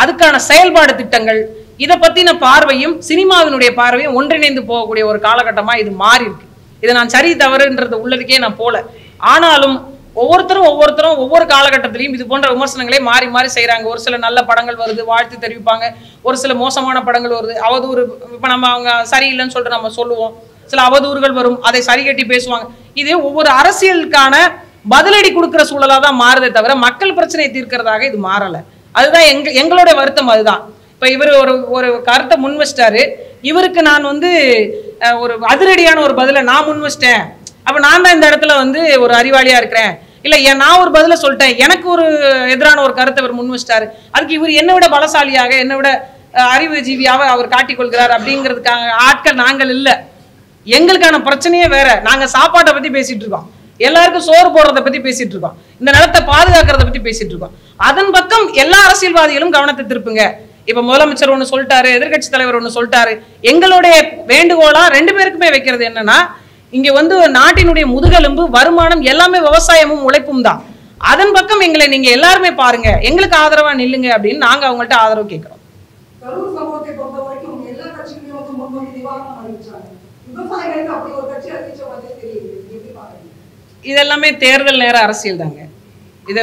அதுக்கான செயல்பாடு திட்டங்கள், இதை பத்தின பார்வையும் சினிமாவினுடைய பார்வையும் ஒன்றிணைந்து போகக்கூடிய ஒரு காலகட்டமா இது மாறி இருக்கு. இதை நான் சரி தவறுன்றது உள்ளதுக்கே நான் போல. ஆனாலும் ஒவ்வொருத்தரும் ஒவ்வொரு காலகட்டத்திலையும் இது போன்ற விமர்சனங்களே மாறி மாறி செய்யறாங்க. ஒரு சில நல்ல படங்கள் வருது, வாழ்த்து தெரிவிப்பாங்க. ஒரு சில மோசமான படங்கள் வருது, அவதூறு. இப்ப நம்ம அவங்க சரியில்லைன்னு சொல்லிட்டு நம்ம சொல்லுவோம். சில அவதூறுகள் வரும், அதை சரி கட்டி பேசுவாங்க. இது ஒவ்வொரு அரசியலுக்கான பதிலடி கொடுக்கிற சூழலா தான் மாறுதே தவிர மக்கள் பிரச்சனையை தீர்க்கிறதாக இது மாறல. அதுதான் எங்களுடைய வருத்தம். அதுதான் இப்ப இவர் ஒரு கருத்தை முன் வச்சிட்டாரு. இவருக்கு நான் ஒரு அதிரடியான ஒரு பதிலை நான் முன் வச்சிட்டேன். அப்ப நான் தான் இந்த இடத்துல ஒரு அறிவாளியா இருக்கிறேன், இல்ல நான் ஒரு பதில சொல்லிட்டேன், எனக்கு ஒரு எதிரான ஒரு கருத்தை இவர் முன் வச்சிட்டாரு, அதுக்கு இவர் என்னை விட பலசாலியாக என்னை விட அறிவு ஜீவியாக அவர் காட்டிக்கொள்கிறார் அப்படிங்கிறதுக்காக ஆட்கள் நாங்கள் இல்ல. எங்களுக்கான பிரச்சனையே வேற. நாங்க சாப்பாட்டை பத்தி பேசிட்டு இருக்கோம், எல்லாருக்கும் சோறு போடுறதை பத்தி பேசிட்டு இருக்கோம், இந்த நிலத்தை பாதுகாக்கிறத பத்தி பேசிட்டு இருக்கோம். அதன் பக்கம் எல்லா அரசியல்வாதிகளும் கவனத்தை திருப்புங்க. இப்ப முதலமைச்சர் ஒண்ணு சொல்லிட்டாரு, எதிர்கட்சி தலைவர் ஒண்ணு சொல்லிட்டாரு. எங்களுடைய வேண்டுகோளா 2 பேருக்குமே வைக்கிறது என்னன்னா, இங்க நாட்டினுடைய முதுகெலும்பு வருமானம் எல்லாமே விவசாயமும் உழைப்பும் தான். அதன் பக்கம் எங்களை நீங்க எல்லாருமே பாருங்க, எங்களுக்கு ஆதரவா நில்லுங்க அப்படின்னு நாங்க அவங்கள்ட்ட ஆதரவு கேட்கிறோம். இதெல்லாமே தேர்தல் நேர அரசியல் தாங்க. இதை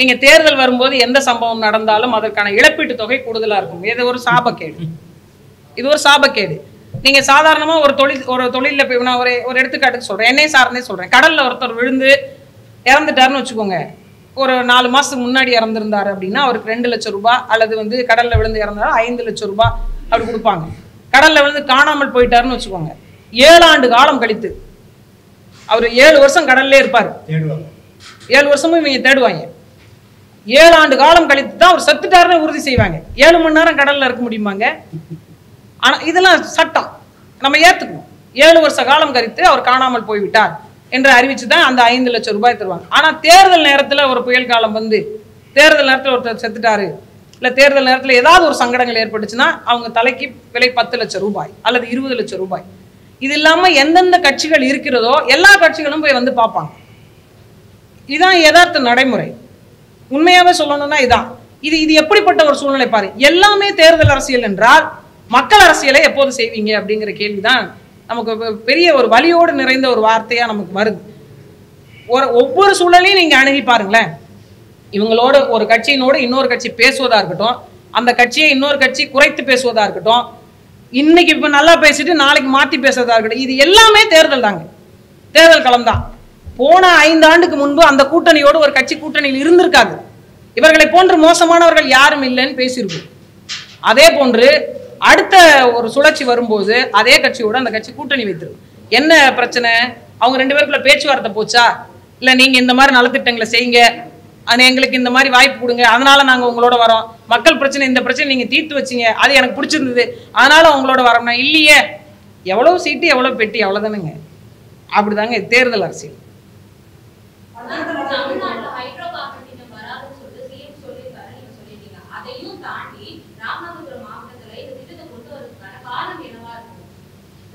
நீங்க தேர்தல் வரும்போது எந்த சம்பவம் நடந்தாலும் அதற்கான இழப்பீட்டு தொகை கூடுதலா இருக்கும். இது ஒரு சாபக்கேடு. இது ஒரு சாபக்கேடு. நீங்க சாதாரணமா ஒரு தொழில போய் நான் ஒரு எடுத்துக்காட்டுக்கு சொல்றேன், என்னை சார்ந்தே சொல்றேன். கடல்ல ஒருத்தர் விழுந்து இறந்துட்டாருன்னு வச்சுக்கோங்க. ஒரு 4 மாசத்துக்கு முன்னாடி இறந்துருந்தாரு அப்படின்னா அவருக்கு 2 லட்சம் ரூபாய், அல்லது கடல்ல விழுந்து இறந்தாலும் 5 லட்சம் ரூபாய் அப்படி கொடுப்பாங்க. கடல்ல விழுந்து காணாமல் போயிட்டாருன்னு வச்சுக்கோங்க, 7 ஆண்டு காலம் கழித்து, அவர் 7 வருஷம் கடல்லே இருப்பாரு, 7 வருஷமும் இவங்க தேடுவாங்க. 7 ஆண்டு காலம் கழித்து தான் அவர் செத்துட்டாருன்னு உறுதி செய்வாங்க. 7 மணி நேரம் கடல்ல இருக்க முடியுமாங்க? ஆனா இதெல்லாம் சட்டம், நம்ம ஏத்துக்கணும். 7 வருஷ காலம் கழித்து அவர் காணாமல் போய்விட்டார் என்று அறிவிச்சுதான் அந்த 5 லட்சம் ரூபாய் தருவாங்க. ஆனா தேர்தல் நேரத்துல ஒரு புயல் காலம் தேர்தல் நேரத்துல ஒருத்தர் செத்துட்டாரு, இல்ல தேர்தல் நேரத்துல ஏதாவது ஒரு சங்கடங்கள் ஏற்பட்டுச்சுன்னா அவங்க தலைக்கு விலை 10 லட்சம் ரூபாய் அல்லது 20 லட்சம் ரூபாய். இது இல்லாம எந்தெந்த கட்சிகள் இருக்கிறதோ எல்லா கட்சிகளும் போய் பார்ப்பாங்க. இதுதான் யதார்த்த நடைமுறை. உண்மையாவே சொல்லணும்னா இதான். இது எப்படிப்பட்ட ஒரு சூழ்நிலை பாரு. எல்லாமே தேர்தல் அரசியல் என்றால் மக்கள் அரசியலை எப்போது செய்வீங்க அப்படிங்கிற கேள்விதான் நமக்கு பெரிய ஒரு வலியோடு நிறைந்த ஒரு வார்த்தையா நமக்கு வருது. ஒவ்வொரு சூழலையும் நீங்க அணுகி பாருங்களேன். இவங்களோட ஒரு கட்சியினோடு இன்னொரு கட்சி பேசுவதா இருக்கட்டும், அந்த கட்சியை இன்னொரு கட்சி குறைத்து பேசுவதா இருக்கட்டும், இன்னைக்கு இப்ப நல்லா பேசிட்டு நாளைக்கு மாத்தி பேசுறதா இருக்கட்டும், இது எல்லாமே தேர்தல் தாங்க, தேர்தல் களம் தான். போன 5 ஆண்டுக்கு முன்பு அந்த கூட்டணியோடு ஒரு கட்சி கூட்டணியில் இருந்திருக்காது. இவர்களை போன்று மோசமானவர்கள் யாரும் இல்லைன்னு பேசியிருக்கும். அதே போன்று அடுத்த ஒரு சுழற்சி வரும்போது அதே கட்சியோட அந்த கட்சி கூட்டணி வைத்திருக்கும். என்ன பிரச்சனை? அவங்க 2 பேருக்குள்ள பேச்சுவார்த்தை போச்சா, இல்ல நீங்க இந்த மாதிரி நலத்திட்டங்களை செய்யுங்க, எங்களுக்கு இந்த மாதிரி வாய்ப்பு கொடுங்க, அதனால நாங்க உங்களோட வரோம், மக்கள் பிரச்சனை இந்த பிரச்சனை நீங்க தீர்த்து வச்சீங்க, அது எனக்கு பிடிச்சிருந்தது, அதனால உங்களோட வரோம்னா இல்லையே, எவ்வளவு சீட்டு எவ்வளவு பெட்டி அவ்வளவுதானுங்க. அப்படிதாங்க தேர்தல் அரசியல்.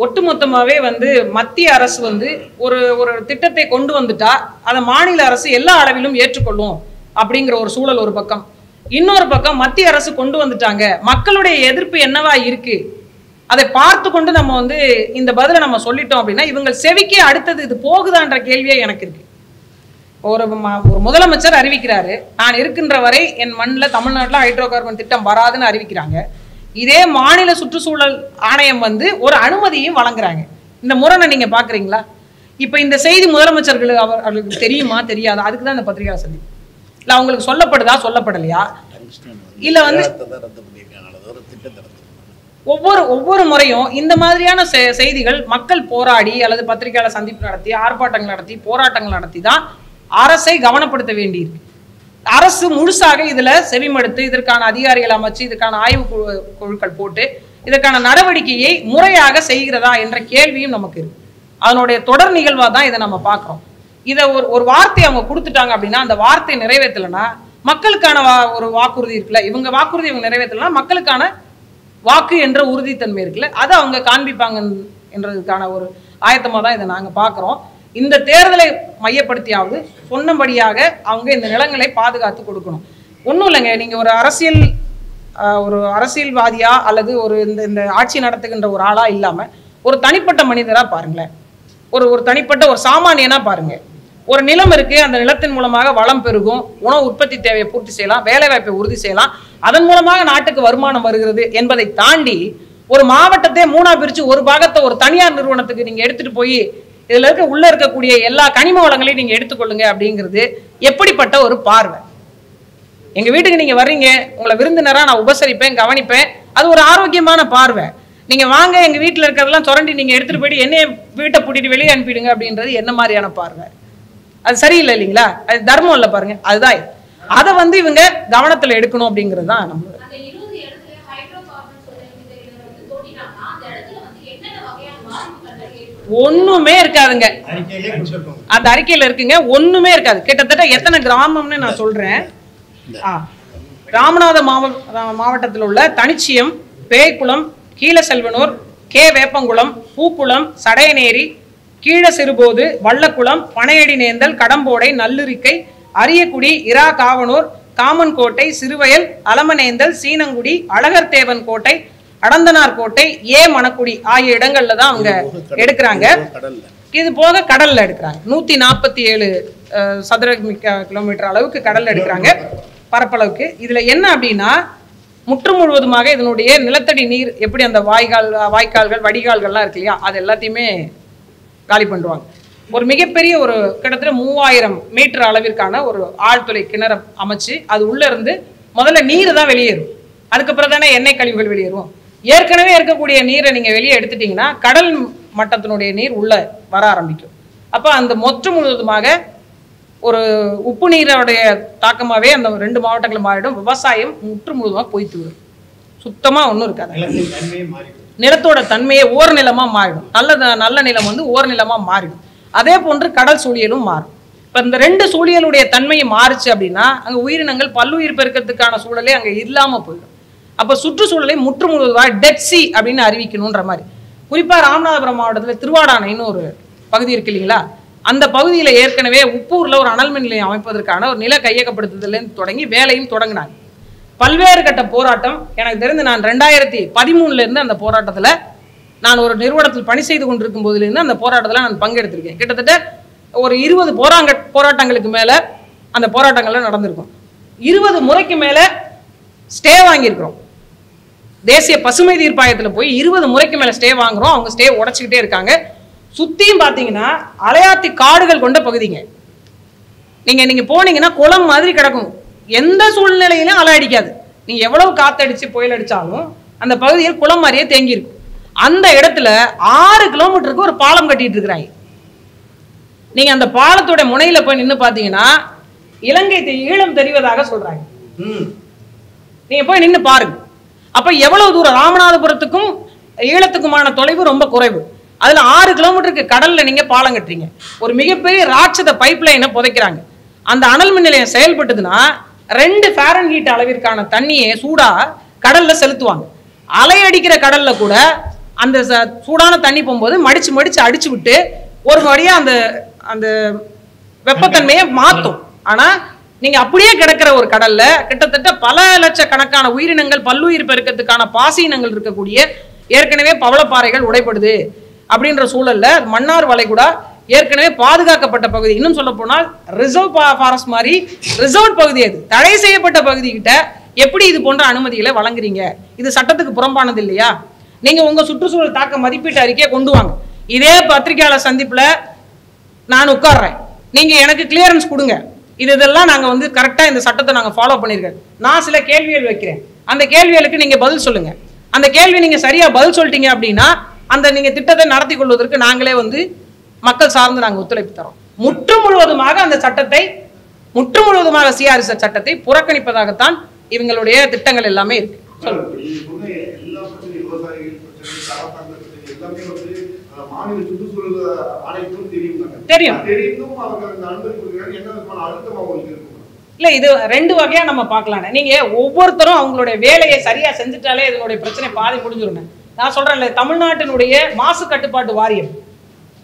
ஒட்டுமொத்தமாவே மத்திய அரசு ஒரு திட்டத்தை கொண்டு வந்துட்டா அதை மாநில அரசு எல்லா அளவிலும் ஏற்றுக்கொள்ளும் அப்படிங்கிற ஒரு சூழல் ஒரு பக்கம். இன்னொரு பக்கம் மத்திய அரசு கொண்டு வந்துட்டாங்க, மக்களுடைய எதிர்ப்பு என்னவா இருக்கு அதை பார்த்து கொண்டு நம்ம இந்த பதிலை நம்ம சொல்லிட்டோம் அப்படின்னா இவங்க செவிக்கே அடுத்தது இது போகுதான்ற கேள்வியே எனக்கு இருக்கு. ஒரு முதலமைச்சர் அறிவிக்கிறாரு, நான் இருக்கின்ற வரை என் மண்ணில் தமிழ்நாட்டில் ஹைட்ரோ கார்பன் திட்டம் வராதுன்னு அறிவிக்கிறாங்க. இதே மாநில சுற்றுச்சூழல் ஆணையம் ஒரு அனுமதியும் வழங்குறாங்க. இந்த முரணை நீங்க பாக்குறீங்களா? இப்ப இந்த செய்தி முதலமைச்சர்களுக்கு அவர்களுக்கு தெரியுமா தெரியாதா? அதுக்குதான் இந்த பத்திரிகை சந்திப்பு. இல்ல அவங்களுக்கு சொல்லப்படுதா சொல்லப்படலையா? இல்ல ஒவ்வொரு முறையும் இந்த மாதிரியான செய்திகள் மக்கள் போராடி அல்லது பத்திரிகையாளர் சந்திப்பு நடத்தி ஆர்ப்பாட்டங்கள் நடத்தி போராட்டங்கள் நடத்தி தான் அரசை கவனப்படுத்த வேண்டியிருக்கு. அரசு முழுசாக இதுல செவிமடுத்து இதற்கான அதிகாரிகள் அமைச்சு இதுக்கான ஆய்வு குழுக்கள் போட்டு இதற்கான நடவடிக்கையை முறையாக செய்கிறதா என்ற கேள்வியும் நமக்கு இருக்கு. அதனுடைய தொடர் நிகழ்வா தான் இதை நம்ம பார்க்கிறோம். இதை ஒரு வார்த்தை அவங்க கொடுத்துட்டாங்க அப்படின்னா அந்த வார்த்தையை நிறைவேற்றலைன்னா மக்களுக்கான ஒரு வாக்குறுதி இருக்குல்ல, இவங்க வாக்குறுதி இவங்க நிறைவேற்றலைன்னா மக்களுக்கான வாக்கு என்ற உறுதித்தன்மை இருக்குல்ல, அதை அவங்க காண்பிப்பாங்க என்றதுக்கான ஒரு ஆயத்தமாக தான் இதை நாங்கள் பார்க்குறோம். இந்த தேர்தலை மையப்படுத்தியாவது சொன்னபடியாக அவங்க இந்த நிலங்களை பாதுகாத்து கொடுக்கணும். ஒன்றும் இல்லைங்க, நீங்கள் ஒரு அரசியல் ஒரு அரசியல்வாதியா அல்லது ஒரு இந்த ஆட்சி நடத்துகின்ற ஒரு ஆளா இல்லாம ஒரு தனிப்பட்ட மனிதரா பாருங்களேன். ஒரு தனிப்பட்ட ஒரு சாமானியனா பாருங்க. ஒரு நிலம் இருக்கு, அந்த நிலத்தின் மூலமாக வளம் பெருகும், உணவு உற்பத்தி தேவையை பூர்த்தி செய்யலாம், வேலை வாய்ப்பை உறுதி செய்யலாம், அதன் மூலமாக நாட்டுக்கு வருமானம் வருகிறது என்பதை தாண்டி ஒரு மாவட்டத்தை 3ஆ பிரிச்சு ஒரு பாகத்தை ஒரு தனியார் நிறுவனத்துக்கு நீங்க எடுத்துட்டு போய் இதுல உள்ள இருக்கக்கூடிய எல்லா கனிம வளங்களையும் நீங்க எடுத்துக்கொள்ளுங்க அப்படிங்கிறது எப்படிப்பட்ட ஒரு பார்வை? எங்க வீட்டுக்கு நீங்க வர்றீங்க, உங்களை விருந்தினரா நான் உபசரிப்பேன், கவனிப்பேன், அது ஒரு ஆரோக்கியமான பார்வை. நீங்க வாங்க எங்க வீட்டுல இருக்கிறதெல்லாம் சுரண்டி நீங்க எடுத்துட்டு போயிட்டு என்னைய வீட்டை பூட்டிட்டு வெளியே அனுப்பிடுங்க அப்படின்றது என்ன மாதிரியான பார்வை? அது சரியில்லை இல்லைங்களா? அது தர்மம் இல்லை பாருங்க. அதுதான் அதை இவங்க கவனத்துல எடுக்கணும் அப்படிங்கிறது தான் நம்ம. ஒண்ணுமே இருக்காதுங்க, அந்த அறிக்கையில இருக்குங்க, ஒண்ணுமே இருக்காது. கிட்டத்தட்ட எத்தனை கிராமம்னு நான் சொல்றேன். ராமநாதபுரம் மாவட்டத்தில் உள்ள தனிச்சியம், பேய்குளம், கீழசெல்வனூர், கே வேப்பங்குளம், பூக்குளம், சடையநேரி, கீழ சிறுபோது, வள்ளக்குளம், பனையடி நேந்தல், கடம்போடை, நல்லுரிக்கை, அரியக்குடி, இரா காவனூர், காமன்கோட்டை, சிறுவயல், அலமநேந்தல், சீனங்குடி, அழகர்தேவன் கோட்டை, அடந்தனார் கோட்டை, ஏ மணக்குடி ஆகிய இடங்கள்ல தான் அவங்க எடுக்கிறாங்க. இது போக கடல்ல எடுக்கிறாங்க. 147 சதுர கிலோமீட்டர் அளவுக்கு கடல்ல எடுக்கிறாங்க பரப்பளவுக்கு. இதுல என்ன அப்படின்னா, முற்று முழுவதுமாக இதனுடைய நிலத்தடி நீர் எப்படி அந்த வாய்க்கால்கள் வடிகால்கள்லாம் இருக்கு இல்லையா, அது எல்லாத்தையுமே காலி பண்ணுவாங்க. ஒரு மிகப்பெரிய ஒரு கிட்டத்தட்ட 3000 மீட்டர் அளவிற்கான ஒரு ஆழ்துளை கிணறு அமைச்சு அது உள்ள இருந்து முதல்ல நீர் தான் வெளியேறும், அதுக்கப்புறம் தானே எண்ணெய் கழிவுகள் வெளியேறும். ஏற்கனவே இருக்கக்கூடிய நீரை நீங்க வெளியே எடுத்துட்டீங்கன்னா கடல் மட்டத்தினுடைய நீர் உள்ள வர ஆரம்பிக்கும். அப்ப அந்த மொத்த முழுவதுமாக ஒரு உப்பு நீரோடைய தாக்கமாவே அந்த 2 மாவட்டங்களும் மாறிடும். விவசாயம் முற்று முழுவதுமாக போய்த்து விடும், சுத்தமா ஒன்றும் இருக்காது. நிலத்தோட தன்மையே ஓர் நிலமா மாறிடும். நல்ல நிலம் ஓர் நிலமா மாறிடும். அதே போன்று கடல் சூழியலும் மாறும். இப்ப இந்த 2 சூழியலுடைய தன்மையை மாறுச்சு அப்படின்னா அங்க உயிரினங்கள் பல்லுயிர் பெருக்கத்துக்கான சூழலே அங்க இல்லாம போயிடும். அப்ப சுற்றுச்சூழலை முற்று முழுவதுமாக டெட் சி அப்படின்னு அறிவிக்கணும்ன்ற மாதிரி. குறிப்பா ராமநாதபுரம் மாவட்டத்தில் திருவாடானைன்னு ஒரு பகுதி இருக்கு இல்லைங்களா, அந்த பகுதியில் ஏற்கனவே உப்பூர்ல ஒரு அனல் மின் நிலையம் அமைப்பதற்கான ஒரு நில கையகப்படுத்துதலேருந்து தொடங்கி வேலையும் தொடங்கினாங்க. பல்வேறு கட்ட போராட்டம். எனக்கு தெரிந்து நான் 2013 இருந்து அந்த போராட்டத்தில் நான் ஒரு நிறுவனத்தில் பணி செய்து கொண்டிருக்கும் போதிலிருந்து அந்த போராட்டத்தில் நான் பங்கெடுத்திருக்கேன். கிட்டத்தட்ட ஒரு 20 போராட்டங்களுக்கு மேல அந்த போராட்டங்கள்ல நடந்திருக்கும். 20 முறைக்கு மேல ஸ்டே வாங்கியிருக்கிறோம். தேசிய பசுமை தீர்ப்பாயத்தில் போய் 20 முறைக்கு மேல ஸ்டே வாங்குறோம். அவங்க ஸ்டே உடைச்சுக்கிட்டே இருக்காங்க. சுத்தியும் பாத்தீங்கன்னா அலையாத்தி காடுகள் கொண்ட பகுதிங்க. நீங்க போனீங்கன்னா குளம் மாதிரி கிடக்கும். எந்த சூழ்நிலையிலும் அலை அடிக்காது. நீங்க எவ்வளவு காத்தடிச்சு புயல் அடிச்சாலும் அந்த பகுதியில் குளம் மாதிரியே தேங்கி இருக்கும். அந்த இடத்துல 6 கிலோமீட்டருக்கு ஒரு பாலம் கட்டிட்டு இருக்கிறாங்க. நீங்க அந்த பாலத்தோட முனையில போய் நின்று பாத்தீங்கன்னா இலங்கை ஈழம் தெரிவதாக சொல்றாங்க. நீங்க போய் நின்று பாருங்க. அப்ப எவ்வளவு தூரம் ராமநாதபுரத்துக்கும் ஈழத்துக்குமான தொலைவு ரொம்ப குறைவு. அதுல 6 கிலோமீட்டருக்கு கடல்ல நீங்க பாலம் கட்டுறீங்க. ஒரு மிகப்பெரிய ராட்சத பைப் லைனை புதைக்கிறாங்க. அந்த அனல் மின் நிலையம் செயல்பட்டதுன்னா 2 ஃபாரன்ஹீட் அளவிற்கான தண்ணியை சூடா கடல்ல செலுத்துவாங்க. அலை அடிக்கிற கடல்ல கூட அந்த சூடான தண்ணி போகும்போது மடிச்சு மடிச்சு அடிச்சு விட்டு ஒரு வழியா அந்த அந்த வெப்பத்தன்மையை மாற்றும். ஆனா நீங்க அப்படியே கிடக்கிற ஒரு கடல்ல கிட்டத்தட்ட பல லட்சக்கணக்கான உயிரினங்கள் பல்லுயிர் பெருக்கத்துக்கான பாசீனங்கள் இருக்கக்கூடிய ஏற்கனவே பவளப்பாறைகள் உடைப்படுது அப்படின்ற சூழல்ல மன்னார் வளைகுடா ஏற்கனவே பாதுகாக்கப்பட்ட பகுதி. இன்னும் சொல்ல போனால் ரிசர்வ் ஃபாரஸ்ட் மாதிரி ரிசர்வ் பகுதி, அது தடை செய்யப்பட்ட பகுதி கிட்ட எப்படி இது போன்ற அனுமதிகளை வழங்குறீங்க? இது சட்டத்துக்கு புறம்பானது இல்லையா? நீங்க உங்க சுற்றுச்சூழல் தாக்க மதிப்பீட்டு அறிக்கையை கொண்டு வாங்க. இதே பத்திரிகையாளர் சந்திப்புல நான் உட்கார்றேன், நீங்க எனக்கு கிளியரன்ஸ் கொடுங்க, இதெல்லாம் நாங்க கரெக்டா இந்த சட்டத்தை நாங்க ஃபாலோ பண்ணிருக்கோம். நான் சில கேள்விகள் வைக்கிறேன், அந்த கேள்விகளுக்கு நீங்க பதில் சொல்லுங்க. அந்த கேள்வி நீங்க சரியா பதில் சொல்லிட்டீங்க அப்படின்னா அந்த நீங்க திட்டத்தை நடத்தி கொள்வதற்கு நாங்களே மக்கள் சார்ந்து நாங்கள் ஒத்துழைப்பு தரோம். முற்று முழுவதுமாக அந்த சட்டத்தை முற்று முழுவதுமாக சிஆர்எஸ் சட்டத்தை புறக்கணிப்பதாகத்தான் இவங்களுடைய திட்டங்கள் எல்லாமே இருக்கு. தெரியும் இல்ல, இது 2 வகையா நம்ம பார்க்கலாம். நீங்க ஒவ்வொருத்தரும் அவங்களுடைய வேலையை சரியா செஞ்சுட்டாலே இதனுடைய பிரச்சனை பாதி முடிஞ்சிடும். நான் சொல்றேன்ல, தமிழ்நாட்டினுடைய மாசு கட்டுப்பாட்டு வாரியம்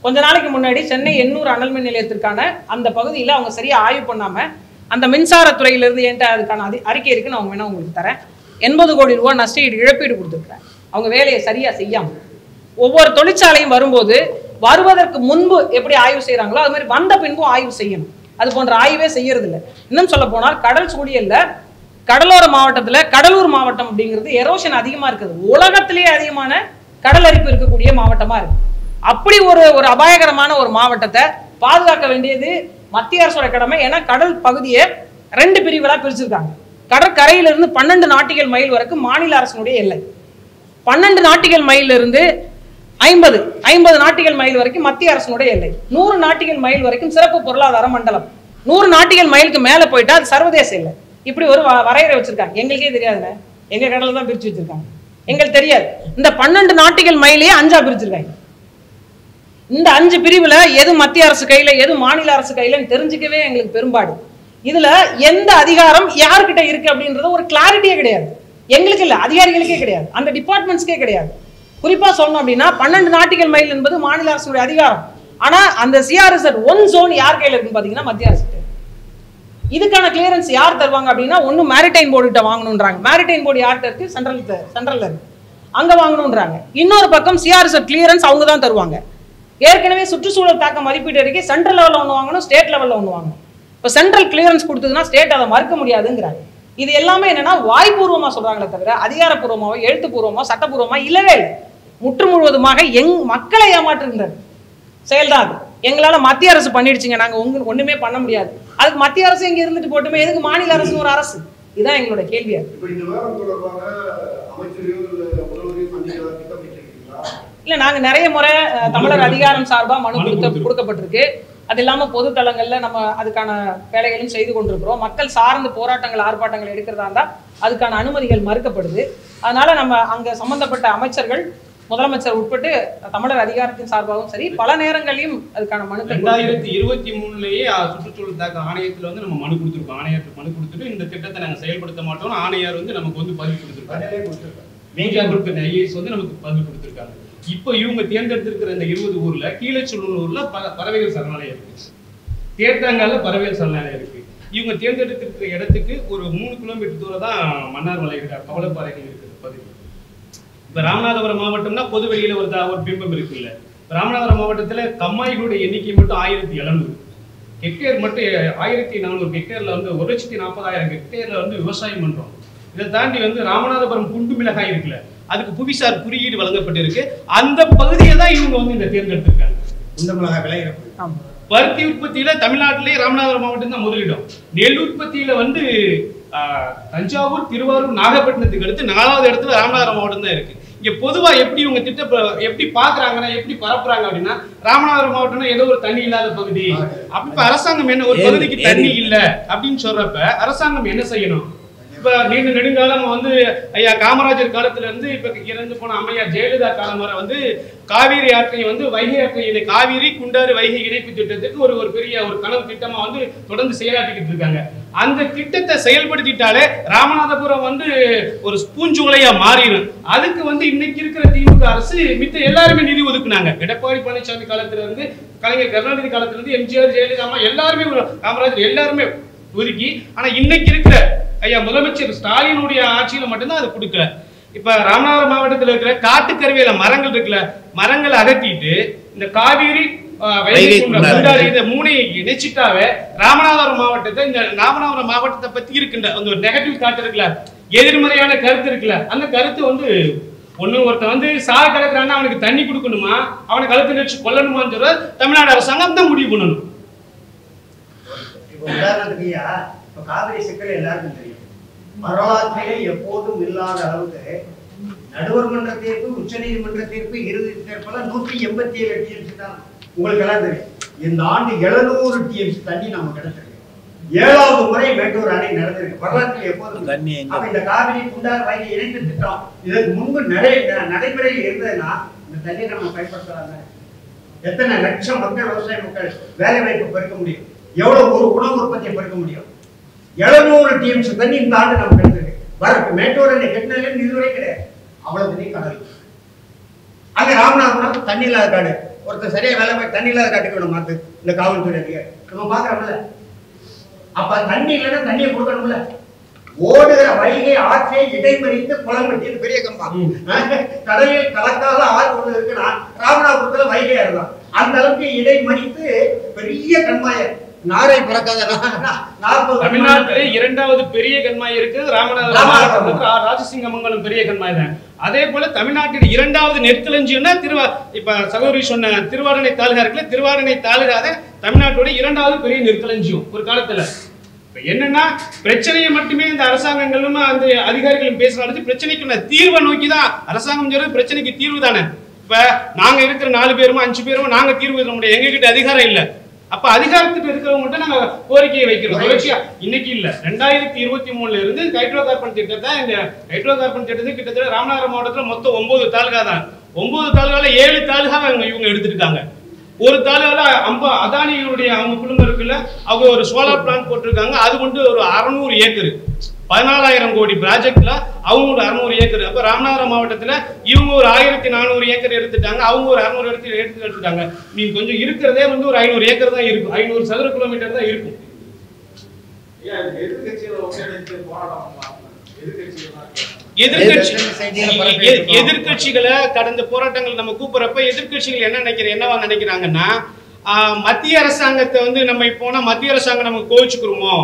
கொஞ்ச நாளைக்கு முன்னாடி சென்னை எண்ணூர் அனல் மின் நிலையத்திற்கான அந்த பகுதியில் அவங்க சரியா ஆய்வு பண்ணாம அந்த மின்சாரத்துறையிலிருந்து என்கிட்ட அதுக்கான அறிக்கை இருக்குன்னு அவங்க வேணா உங்களுக்கு தரேன். 80 கோடி ரூபாய் நஷ்டஈடு இழப்பீடு கொடுத்துருக்காங்க அவங்க வேலையை சரியா செய்யாம. ஒவ்வொரு தொழிற்சாலையும் வரும்போது வருவதற்கு முன்பு எப்படி ஆய்வு செய்யறாங்களோ அது மாதிரி வந்த பின்பும் ஆய்வு செய்யணும். அது போன்ற ஆய்வே செய்யறது இல்லை. இன்னும் சொல்ல போனால் கடல் சூழியல்ல கடலோர மாவட்டத்துல கடலூர் மாவட்டம் அப்படிங்கிறது எரோஷன் அதிகமா இருக்குது. உலகத்திலேயே அதிகமான கடல் அரிப்பு இருக்கக்கூடிய மாவட்டமா இருக்கு. அப்படி ஒரு அபாயகரமான ஒரு மாவட்டத்தை பாதுகாக்க வேண்டியது மத்திய அரசோட கடமை. ஏன்னா கடல் பகுதியை 2 பிரிவுகளா பிரிச்சிருக்காங்க. கடற்கரையிலிருந்து 12 நாட்டிகள் மைல் வரைக்கும் மாநில அரசினுடைய எல்லை, 12 நாட்டிகள் மைல் இருந்து 50 நாட்டிகள் மைல் வரைக்கும் மத்திய அரசினுடைய எல்லை, 100 நாட்டிகள் மைல் வரைக்கும் சிறப்பு பொருளாதார மண்டலம், 100 நாட்டிகள் மைலுக்கு மேல போயிட்டா அது சர்வதேச எல்லை. இப்படி ஒரு வரையறை வச்சிருக்காங்க. எங்களுக்கே தெரியாதுங்க, எங்க கடல தான் பிரிச்சு வச்சிருக்காங்க, எங்களுக்கு தெரியாது. இந்த 12 நாட்டிகள் மைலையே 5ஆ பிரிச்சிருக்காங்க. இந்த 5 பிரிவுல எது மத்திய அரசு கையில எது மாநில அரசு கையிலன்னு தெரிஞ்சுக்கவே எங்களுக்கு பெரும்பாடு. இதுல எந்த அதிகாரம் யார்கிட்ட இருக்கு அப்படின்றது ஒரு கிளாரிட்டியே கிடையாது. எங்களுக்கு இல்ல, அதிகாரிகளுக்கே கிடையாது, அந்த டிபார்ட்மெண்ட்ஸ்க்கே கிடையாது. குறிப்பா சொல்லணும் அப்படின்னா 12 நாட்டிகள் மைல் என்பது மாநில அரசுடைய அதிகாரம். ஆனா அந்த சிஆர்எஸ்எட் 1 ஜோன் யார் கையில இருக்குன்னு பாத்தீங்கன்னா மத்திய அரசு. இதுக்கான கிளியரன்ஸ் யார் தருவாங்க அப்படின்னா ஒன்னு மேரிடைம் போர்டு கிட்ட வாங்கணும்ன்றாங்க. மேரிடைம் போர்டு யார்கிட்ட இருக்கு? சென்ட்ரல்ல இருக்கு, அங்க வாங்கணும்ன்றாங்க. இன்னொரு பக்கம் சிஆர்எஸ்எட் கிளியரன்ஸ் அவங்க தான் தருவாங்க. ஏற்கனவே சுற்றுச்சூழல் தாக்க மதிப்பீடு அறிக்கை சென்ட்ரல் லெவலில் ஒன்று வாங்கணும், ஸ்டேட் லெவலில் ஒன்று வாங்கணும். இப்போ சென்ட்ரல் கிளியரன்ஸ் கொடுத்ததுன்னா ஸ்டேட் அதை மறுக்க முடியாதுங்கிறாங்க. இது எல்லாமே என்னன்னா வாய்ப்பூர்வமாக சொல்றாங்களே தவிர அதிகாரப்பூர்வமாக எழுத்துப்பூர்வமாக சட்டப்பூர்வமாக இல்லவே இல்லை. முற்று முழுவதுமாக மக்களை ஏமாற்றுகின்ற செயல்தான் அது. எங்களால மத்திய அரசு பண்ணிடுச்சுங்க, நாங்க ஒண்ணுமே பண்ண முடியாது, அதுக்கு மத்திய அரசு இங்க இருந்துட்டு போட்டுமே, எதுக்கு மாநில அரசு ஒரு அரசு? இதுதான் எங்களோட கேள்வியா. இல்ல, நாங்க நிறைய முறை தமிழர் அதிகாரம் சார்பா மனு கொடுக்கப்பட்டிருக்கு. அது இல்லாம பொது தளங்கள்ல நம்ம அதுக்கான வேலைகளும் செய்து கொண்டிருக்கிறோம். மக்கள் சார்ந்து போராட்டங்கள் ஆர்ப்பாட்டங்கள் எடுக்கிறதா இருந்தா அதுக்கான அனுமதிகள் மறுக்கப்படுது. அதனால நம்ம அங்க சம்பந்தப்பட்ட அமைச்சர்கள் முதலமைச்சர் உட்பட்டு தமிழர் அதிகாரத்தின் சார்பாகவும் சரி பல நேரங்களிலும் அதுக்கான மனுக்கள் 2023லயே சுற்றுச்சூழல் தாக்க ஆணையத்துல வந்து நம்ம மனு கொடுத்துருக்கோம். ஆணையத்துக்கு மனு கொடுத்துட்டு இந்த திட்டத்தை நாங்க செயல்படுத்த மாட்டோம், ஆணையர் வந்து நமக்கு வந்து பதில் கொடுத்துருக்காங்க. ஐஏஎஸ் வந்து நமக்கு பதில் கொடுத்துருக்காங்க. இப்போ இவங்க தேர்ந்தெடுத்திருக்கிற இந்த 20 ஊர்ல கீழச்சூழலூர்ல பறவைகள் சரணாலயம் இருக்கு, தேர்த்தாங்கால பறவைகள் சரணாலயம் இருக்கு. இவங்க தேர்ந்தெடுத்திருக்கிற இடத்துக்கு ஒரு 3 கிலோமீட்டர் தூரம் தான் மன்னார் மலை கவலைப்பாறைகள் இருக்குது பகுதி. இப்ப ராமநாதபுரம் மாவட்டம்னா பொதுவெளியில ஒரு பிம்பம் இருக்குல்ல. ராமநாதபுரம் மாவட்டத்துல கம்மாய்களுடைய எண்ணிக்கை மட்டும் 1700 ஹெக்டேர் மட்டும் 1400 ஹெக்டேர்ல வந்து 1,40,000 ஹெக்டேர்ல வந்து விவசாயம் பண்றோம். இதை தாண்டி வந்து ராமநாதபுரம் குண்டு மிளகாய் இருக்குல்ல, அதுக்கு புவிசார் குறியீடு வழங்கப்பட்டிருக்கு. அந்த பகுதியை தான் இவங்க வந்து இந்த தேர்ந்தெடுத்திருக்காங்க. குண்டு மிளகாய் விளையிறப்ப பருத்தி உற்பத்தியில தமிழ்நாட்டிலேயே ராமநாதபுரம் மாவட்டம் தான் முதலிடம். நெல் உற்பத்தியில வந்து தஞ்சாவூர், திருவாரூர், நாகப்பட்டினத்துக்கு அடுத்து 4வது இடத்துல ராமநாதபுரம் மாவட்டம் தான் இருக்கு. இங்க பொதுவா எப்படி இவங்க எப்படி பாக்குறாங்கன்னா எப்படி பரப்புறாங்க அப்படின்னா ராமநாதபுரம் மாவட்டம்னா ஏதோ ஒரு தண்ணி இல்லாத பகுதி. அப்ப அரசாங்கம் என்ன, ஒரு பகுதிக்கு தண்ணி இல்ல அப்படின்னு சொல்றப்ப அரசாங்கம் என்ன செய்யணும்? இப்ப நீண்ட நெடுங்காலம் வந்து ஐயா காமராஜர் காலத்துல இருந்து இப்ப இறந்து போன அம்மையா ஜெயலலிதா காலம் வரை வந்து காவிரி ஆற்றை வந்து வைகை ஆற்றை காவிரி குண்டாறு வைகை இணைப்பு திட்டத்துக்கு ஒரு பெரிய ஒரு கனவு திட்டமா வந்து தொடர்ந்து செயலாற்றிக்கிட்டு இருக்காங்க. அந்த திட்டத்தை செயல்படுத்திட்டாலே ராமநாதபுரம் வந்து ஒரு பூஞ்சோலையா மாறிடும். அதுக்கு வந்து இன்னைக்கு இருக்கிற திமுக அரசு மித்த எல்லாருமே நிதி ஒதுக்குனாங்க. எடப்பாடி பழனிசாமி காலத்துல இருந்து கலைஞர் கருணாநிதி காலத்துல இருந்து எம்ஜிஆர் ஜெயலலிதா எல்லாருமே காமராஜர் எல்லாருமே ஒதுக்கி, ஆனா இன்னைக்கு இருக்கிற ஐயா முதலமைச்சர் ஸ்டாலினுடைய ஆட்சியில மட்டும்தான் அது கொடுக்கல. இப்ப ராமநாதபுரம் மாவட்டத்தில் இருக்கிற காட்டுக்கருவியில மரங்கள் இருக்குல்ல, மரங்களை அகற்றிட்டு இந்த காவிரி இந்த 3 இணைச்சிட்டாவே ராமநாதபுரம் மாவட்டத்தை, இந்த ராமநாதபுரம் மாவட்டத்தை பத்தி இருக்கின்ற அந்த ஒரு நெகட்டிவ் தாட் இருக்குல்ல, எதிர்மறையான கருத்து இருக்குல்ல, அந்த கருத்து வந்து ஒருத்தன் வந்து சார கலக்குறான்னா அவனுக்கு தண்ணி கொடுக்கணுமா, அவனை கழுத்து நெரிச்சு கொல்லணுமான்னு சொல்ற தமிழ்நாடு அரசாங்கம் தான் முடிவு பண்ணணும். இப்ப காவிரி சிக்கல் எல்லாருக்கும் தெரியும். வரலாற்றிலே எப்போதும் இல்லாத அளவுக்கு நடுவர் மன்ற தீர்ப்பு, உச்ச நீதிமன்ற தீர்ப்பு, இறுதி தீர்ப்பெல்லாம் 187 டிஎம்சி தான். உங்களுக்கு எல்லாம் தெரியும். இந்த ஆண்டு 700 டிஎம்சி தண்ணி நமக்கு கிடைச்சிருக்கு. 7வது முறை மேட்டூர் அணை நடந்திருக்கு. வரலாற்றில் எப்போதும். அப்ப இந்த காவிரி குண்டார் வைகை இணைப்பு திட்டம் இதற்கு முன்பு நடைமுறையில் இருந்ததுன்னா இந்த தண்ணி நம்ம பயன்படுத்தலாங்க. எத்தனை லட்சம் மக்கள், விவசாய மக்கள் வேலை வாய்ப்பு பெருக்க முடியும், எவ்வளவு ஒரு உணவு உற்பத்தியை பெருக்க முடியும். 700 டிஎம்சி தண்ணி இந்த ஆண்டு நமக்கு கிடைச்சிருக்கு. வரப்பு மேட்டூர் அணை கட்டினாலே இதுவரை கிடையாது. அவ்வளவு தண்ணி கடல். அங்க ராமநாதபுரம் தண்ணி இல்லாத காடு. ஒருத்தர் சரியா வேலை போய் தண்ணி இல்லாத காட்டுக்கு வேணும் மாத்து இந்த காவல்துறை அதிகாரி நம்ம பாக்குறோம்ல. அப்ப தண்ணி இல்லைன்னா தண்ணியை கொடுக்கணும்ல. ஓடுகிற வைகை ஆற்றை இடைமறித்து குளம் வெட்டியது பெரிய கம்பா. கடலில் கலக்காத ஆறு ஒண்ணு இருக்குன்னா ராமநாதபுரத்துல வைகை ஆறு தான். அந்த அளவுக்கு இடைமறித்து பெரிய கண்மாயர். நாரை பிறக்காத தமிழ்நாட்டிலே இரண்டாவது பெரிய கண்மாய் இருக்கு ராமநாதபுரம். ராஜசிங்கமங்கலம் பெரிய கண்மாய் தான். அதே போல தமிழ்நாட்டில் இரண்டாவது நெற்களஞ்சியம்னா இப்ப சகோதரி சொன்ன திருவாரணை தாலுகா இருக்குல்ல, திருவாரணை தாலுகா தான் தமிழ்நாட்டோட இரண்டாவது பெரிய நெற்களஞ்சியம் ஒரு காலத்துல. என்னன்னா பிரச்சனையை மட்டுமே இந்த அரசாங்கங்களும் அந்த அதிகாரிகளும் பேசுறாங்க. பிரச்சனைக்கு தீர்வை நோக்கி தான் அரசாங்கம் சொல்றது. பிரச்சனைக்கு தீர்வு தானே. இப்ப நாங்க இருக்கிற 4 பேரும் 5 பேரும் நாங்க தீர்வு தர முடியாது. எங்க கிட்ட அதிகாரம் இல்ல. அப்ப அதிகாரத்துக்கு இருக்கிறவங்க நாங்க கோரிக்கையை வைக்கிறோம். தொடர்ச்சியா இன்னைக்கு இல்ல, 2023 இருந்து ஹைட்ரோ கார்பன் திட்டத்தை, இந்த ஹைட்ரோ கார்பன் திட்டத்தை கிட்டத்தட்ட ராமநாதபுரம் மாவட்டத்துல மொத்தம் 9 தாலுகா தான். 9 தாலுகால 7 தாலுகா இவங்க எடுத்துருக்காங்க. ஒரு தாலுகால அதானியுடைய அவங்க குடும்பம் இருக்குல்ல, அவங்க ஒரு சோலார் பிளான்ட் போட்டிருக்காங்க. அது கொண்டு ஒரு 600 ஏக்கர் 14,000 கோடி ப்ராஜெக்ட்ல அவங்க ஒரு 600 ஏக்கர். அப்ப ராமநாதபுரம் மாவட்டத்துல இவங்க ஒரு 1400 ஏக்கர் எடுத்துட்டாங்க. அவங்க ஒரு 600 ஏக்கர் எடுத்துட்டாங்க. நீ கொஞ்சம் இருக்கிறதே வந்து ஒரு 500 ஏக்கர் தான் இருக்கும். 500 சதுர கிலோமீட்டர் தான் இருக்கும். எதிர்கட்சிகளை கடந்த போராட்டங்கள் நம்ம கூப்பிடுறப்ப எதிர்கட்சிகள் என்னவா நினைக்கிறாங்கன்னா, மத்திய அரசாங்கத்தை வந்து நம்ம போனா மத்திய அரசாங்கம் நமக்கு கோவிச்சுக்கிறோமோ.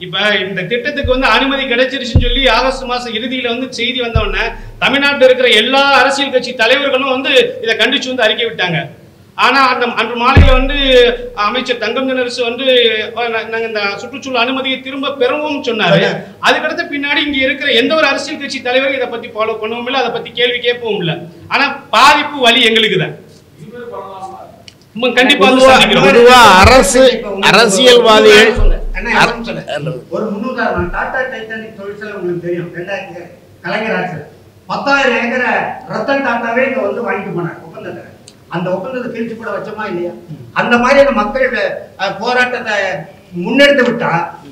இப்ப இந்த திட்டத்துக்கு வந்து அனுமதி கிடைச்சிருச்சுன்னு சொல்லி ஆகஸ்ட் மாசம் இறுதியில வந்து செய்தி வந்தவொடனே தமிழ்நாட்டில் இருக்கிற எல்லா அரசியல் கட்சி தலைவர்களும் வந்து இதை கண்டிச்சு வந்து அறிக்கை விட்டாங்க. ஆனா அன்று மாலையில வந்து அமைச்சர் தங்கம் தென்னரசு வந்து நாங்க இந்த சுற்றுச்சூழல் அனுமதியை திரும்ப பெறவும் சொன்னாரு. அதுக்கடுத்த பின்னாடி இங்க இருக்கிற எந்த ஒரு அரசியல் கட்சி தலைவரும் இதை பத்தி ஃபாலோ பண்ணவும் இல்லை, அதை பத்தி கேள்வி கேட்பவும் இல்லை. ஆனா பாதிப்பு வலி எங்களுக்கு தான். அரசியல்வாதிகள் ஒரு முன்னுதாரணம் டாடா டைட்டானிக் தொழிற்சாலை உங்களுக்கு தெரியும். 2000 கலைஞர் ஆட்சியில் 10,000 ஏக்கரை ரத்தன் டாட்டாவே இங்க வந்து வாங்கிட்டு போனார் ஒப்பந்தத்தை. அந்த ஒப்பந்தத்தை கிழிச்சு போட வச்சோமா இல்லையா? அந்த மாதிரி அந்த மக்கள் போராட்டத்தை முன்னெடுத்து விட்டா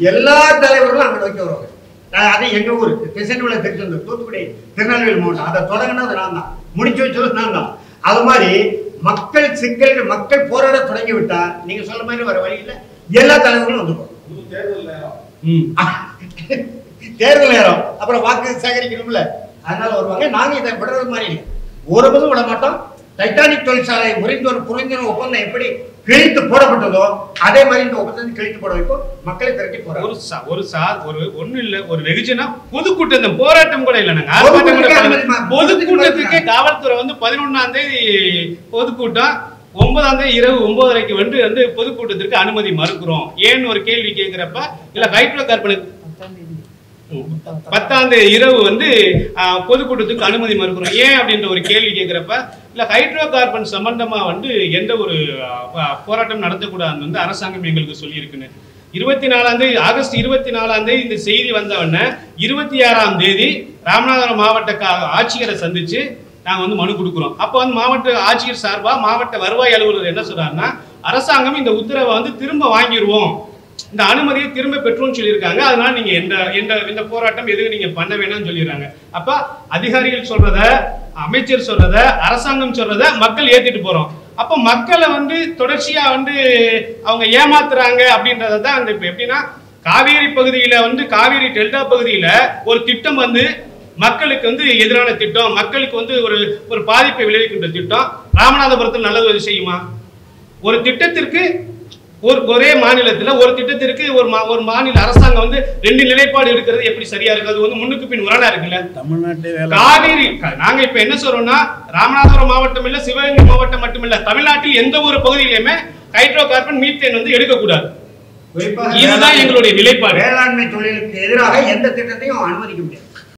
எல்லா தலைவர்களும் அங்கே வைக்க வருவாங்க. அது எங்க ஊர் திசைநூல திருச்செந்தூர், தூத்துக்குடி, திருநெல்வேலி மாவட்டம். அதை தொடங்கினது நான் தான், முடிச்சு வச்சது நான் தான். அது மாதிரி மக்கள் சிக்கல்கள், மக்கள் போராட தொடங்கி விட்டா நீங்க சொல்ற மாதிரி வர வழியில எல்லா தலைவர்களும் வந்துருவாங்க. தேர்தல் நேரம் அப்புறம் வாக்கு சேகரிக்கணும்ல, அதனால வருவாங்க. நாங்க இதை விடுறது மாதிரி இல்லை, ஒருபோதும் விட மாட்டோம். டைட்டானிக் தொழிற்சாலை புரிந்துணர்வு ஒப்பந்தம் எப்படி கிழித்து போடப்பட்டதோ அதே மாதிரி இந்த ஒப்பந்தத்தை கிழித்து போட வைக்கும். மக்களை திரட்டி போறாங்க. ஒண்ணு இல்ல, ஒரு வெகுஜனா பொதுக்கூட்டம், போராட்டம் கூட இல்ல. பொதுக்கூட்டத்துக்கே காவல்துறை வந்து 11ஆம் தேதி பொதுக்கூட்டம், 9ஆம் தேதி இரவு 9:30 வந்து பொதுக்கூட்டத்திற்கு அனுமதி மறுக்கிறோம். ஏன்னு ஒரு கேள்வி கேட்கிறப்ப, இல்ல ஹைட்ரோ கார்பனுக்கு 10ஆம் தேதி இரவு வந்து பொதுக்கூட்டத்துக்கு அனுமதி மறுக்கிறோம் ஏன் அப்படின்ற ஒரு கேள்வி கேட்கிறப்ப, இல்ல ஹைட்ரோ கார்பன் சம்பந்தமா வந்து எந்த ஒரு போராட்டம் நடத்தக்கூடாதுன்னு வந்து அரசாங்கம் எங்களுக்கு சொல்லி இருக்குன்னு. 24ஆம் தேதி ஆகஸ்ட் 24ஆம் தேதி இந்த செய்தி வந்தவொடனே 26ஆம் தேதி ராமநாதபுரம் மாவட்ட ஆட்சியரை சந்திச்சு நாங்க வந்து மனு கொடுக்குறோம். அப்ப வந்து மாவட்ட ஆட்சியர் சார்பா மாவட்ட வருவாய் அலுவலர் என்ன சொல்றாருன்னா, அரசாங்கம் இந்த உத்தரவை வந்து திரும்ப வாங்கிடுவோம், இந்த அனுமதியை திரும்ப பெற்றோம்னு சொல்லியிருக்காங்க. அதனால நீங்க இந்த போராட்டம் எதுக்கு நீங்க பண்ண வேணாம்னு சொல்லிடுறாங்க. அப்ப அதிகாரிகள் சொல்றத, அமைச்சர் சொல்றத, அரசாங்கம் சொல்றத மக்கள் ஏத்திட்டு போறோம். அப்ப மக்களை வந்து தொடர்ச்சியா வந்து அவங்க ஏமாத்துறாங்க அப்படின்றதான். அந்த இப்ப எப்படின்னா, காவேரி பகுதியில வந்து காவேரி டெல்டா பகுதியில ஒரு திட்டம் வந்து மக்களுக்கு வந்து எதிரான திட்டம், மக்களுக்கு வந்து ஒரு பாதிப்பை விளைவிக்கின்ற திட்டம் ராமநாதபுரத்தில் நல்லது செய்யுமா? ஒரு திட்டத்திற்கு ஒரே மாநிலத்துல ஒரு திட்டத்திற்கு ஒரு மாநில அரசாங்கம் வந்து 2 நிலைப்பாடு எடுக்கிறது எப்படி சரியா இருக்கு? அது வந்து முன்னுக்கு பின் முரணா இருக்குல்ல. காவேரி நாங்க இப்ப என்ன சொல்றோம்னா, ராமநாதபுரம் மாவட்டம் இல்ல, சிவகங்கை மாவட்டம் மட்டுமில்ல, தமிழ்நாட்டில் எந்த ஒரு பகுதியிலுமே ஹைட்ரோ கார்பன் மீத்தேன் வந்து எடுக்கக்கூடாது. இதுதான் எங்களுடைய நிலைப்பாடு. வேளாண்மை தொழிலுக்கு எதிராக எந்த திட்டத்தையும் அனுமதிக்க முடியாது.